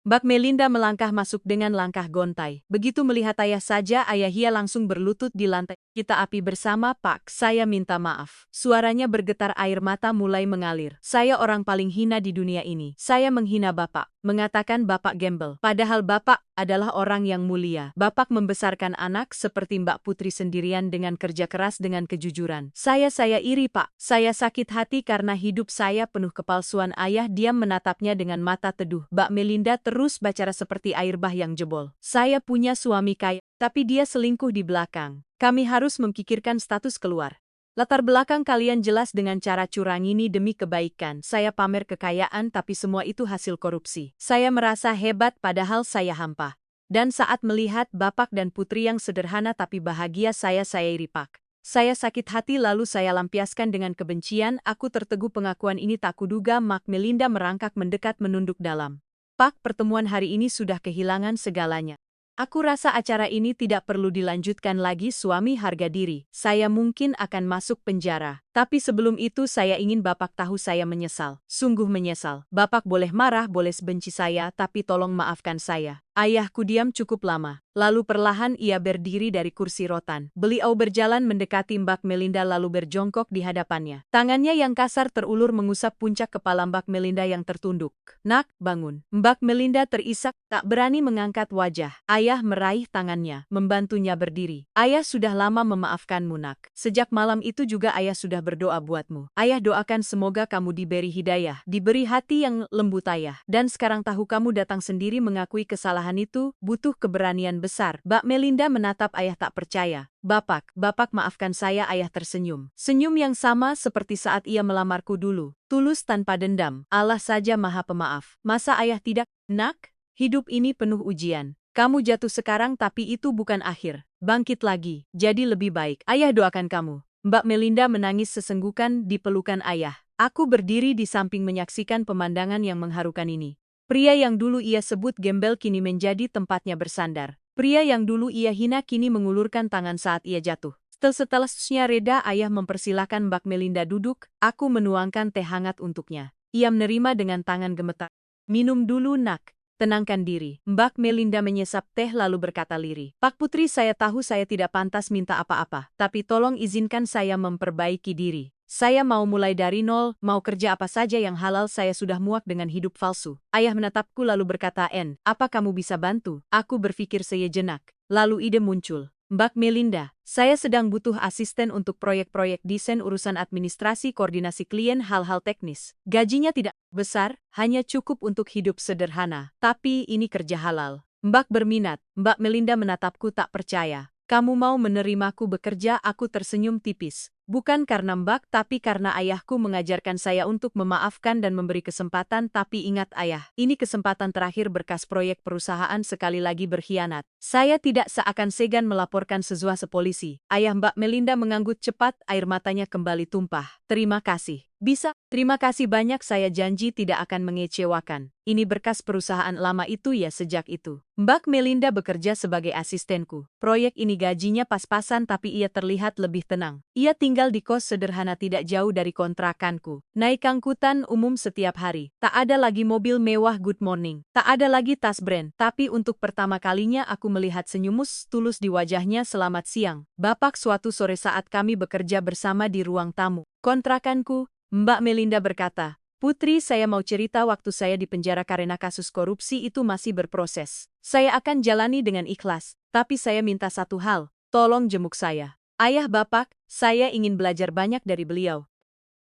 Mbak Melinda melangkah masuk dengan langkah gontai. Begitu melihat ayah saja, ayah Hia langsung berlutut di lantai. Kita api bersama, Pak. Saya minta maaf. Suaranya bergetar, air mata mulai mengalir. Saya orang paling hina di dunia ini. Saya menghina Bapak. Mengatakan Bapak gembel. Padahal Bapak adalah orang yang mulia. Bapak membesarkan anak seperti Mbak Putri sendirian dengan kerja keras dengan kejujuran. Saya iri, Pak. Saya sakit hati karena hidup saya penuh kepalsuan. Ayah diam menatapnya dengan mata teduh. Mbak Melinda terus bicara seperti air bah yang jebol. Saya punya suami kaya, tapi dia selingkuh di belakang. Kami harus memikirkan status keluar. Latar belakang kalian jelas dengan cara curang ini demi kebaikan. Saya pamer kekayaan tapi semua itu hasil korupsi. Saya merasa hebat padahal saya hampa. Dan saat melihat Bapak dan Putri yang sederhana tapi bahagia saya iri, Pak. Saya sakit hati lalu saya lampiaskan dengan kebencian. Aku tertegun pengakuan ini tak kuduga. Mbak Melinda merangkak mendekat menunduk dalam. Pak, pertemuan hari ini sudah kehilangan segalanya. Aku rasa acara ini tidak perlu dilanjutkan lagi. Suami harga diri. Saya mungkin akan masuk penjara. Tapi sebelum itu saya ingin Bapak tahu saya menyesal. Sungguh menyesal. Bapak boleh marah, boleh benci saya, tapi tolong maafkan saya. Ayahku diam cukup lama. Lalu perlahan ia berdiri dari kursi rotan. Beliau berjalan mendekati Mbak Melinda lalu berjongkok di hadapannya. Tangannya yang kasar terulur mengusap puncak kepala Mbak Melinda yang tertunduk. Nak, bangun. Mbak Melinda terisak, tak berani mengangkat wajah. Ayah meraih tangannya, membantunya berdiri. Ayah sudah lama memaafkanmu, Nak. Sejak malam itu juga ayah sudah berdoa buatmu. Ayah doakan semoga kamu diberi hidayah, diberi hati yang lembut ayah. Dan sekarang tahu kamu datang sendiri mengakui kesalahan itu, butuh keberanian besar. Mbak Melinda menatap ayah tak percaya. Bapak maafkan saya. Ayah tersenyum. Senyum yang sama seperti saat ia melamarku dulu. Tulus tanpa dendam. Allah saja maha pemaaf. Masa ayah tidak? Nak, hidup ini penuh ujian. Kamu jatuh sekarang tapi itu bukan akhir. Bangkit lagi, jadi lebih baik. Ayah doakan kamu. Mbak Melinda menangis sesenggukan di pelukan ayah. Aku berdiri di samping menyaksikan pemandangan yang mengharukan ini. Pria yang dulu ia sebut gembel kini menjadi tempatnya bersandar. Pria yang dulu ia hina kini mengulurkan tangan saat ia jatuh. Setelah susnya reda, ayah mempersilahkan Mbak Melinda duduk. Aku menuangkan teh hangat untuknya. Ia menerima dengan tangan gemetar. Minum dulu, Nak. Tenangkan diri. Mbak Melinda menyesap teh lalu berkata lirih. Pak Putri, saya tahu saya tidak pantas minta apa-apa. Tapi tolong izinkan saya memperbaiki diri. Saya mau mulai dari nol, mau kerja apa saja yang halal. Saya sudah muak dengan hidup palsu. Ayah menatapku lalu berkata, apa kamu bisa bantu? Aku berpikir sejenak. Lalu ide muncul. Mbak Melinda, saya sedang butuh asisten untuk proyek-proyek desain urusan administrasi koordinasi klien hal-hal teknis. Gajinya tidak besar, hanya cukup untuk hidup sederhana. Tapi ini kerja halal. Mbak berminat. Mbak Melinda menatapku tak percaya. Kamu mau menerimaku bekerja? Aku tersenyum tipis. Bukan karena Mbak, tapi karena ayahku mengajarkan saya untuk memaafkan dan memberi kesempatan. Tapi ingat ayah, ini kesempatan terakhir berkas proyek perusahaan sekali lagi berkhianat. Saya tidak seakan segan melaporkan sesuatu polisi. Ayah Mbak Melinda mengangguk cepat, air matanya kembali tumpah. Terima kasih. Bisa, terima kasih banyak, saya janji tidak akan mengecewakan. Ini berkas perusahaan lama itu ya sejak itu. Mbak Melinda bekerja sebagai asistenku. Proyek ini gajinya pas-pasan tapi ia terlihat lebih tenang. Ia tinggal di kos sederhana tidak jauh dari kontrakanku. Naik angkutan umum setiap hari. Tak ada lagi mobil mewah good morning. Tak ada lagi tas brand. Tapi untuk pertama kalinya aku melihat senyum tulus di wajahnya. Selamat siang, Bapak. Suatu sore saat kami bekerja bersama di ruang tamu kontrakanku, Mbak Melinda berkata, Putri, saya mau cerita waktu saya di penjara karena kasus korupsi itu masih berproses. Saya akan jalani dengan ikhlas, tapi saya minta satu hal, tolong jenguk saya. Ayah Bapak, saya ingin belajar banyak dari beliau.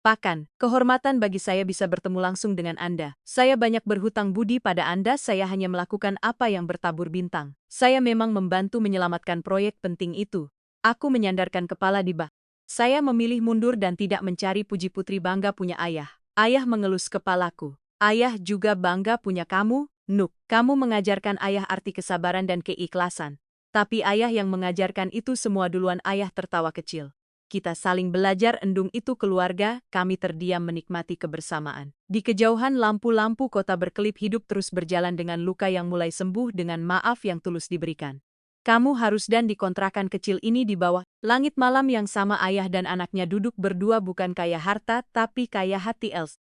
Bahkan, kehormatan bagi saya bisa bertemu langsung dengan Anda. Saya banyak berhutang budi pada Anda, saya hanya melakukan apa yang bertabur bintang. Saya memang membantu menyelamatkan proyek penting itu. Aku menyandarkan kepala di bak. Saya memilih mundur dan tidak mencari puji. Putri bangga punya ayah. Ayah mengelus kepalaku. Ayah juga bangga punya kamu, Nuk. Kamu mengajarkan ayah arti kesabaran dan keikhlasan. Tapi ayah yang mengajarkan itu semua duluan. Ayah tertawa kecil. Kita saling belajar, endung itu keluarga, kami terdiam menikmati kebersamaan. Di kejauhan lampu-lampu kota berkelip, hidup terus berjalan dengan luka yang mulai sembuh dengan maaf yang tulus diberikan. Kamu harus dan di kontrakan kecil ini di bawah langit malam yang sama, ayah dan anaknya duduk berdua, bukan kaya harta tapi kaya hati Els.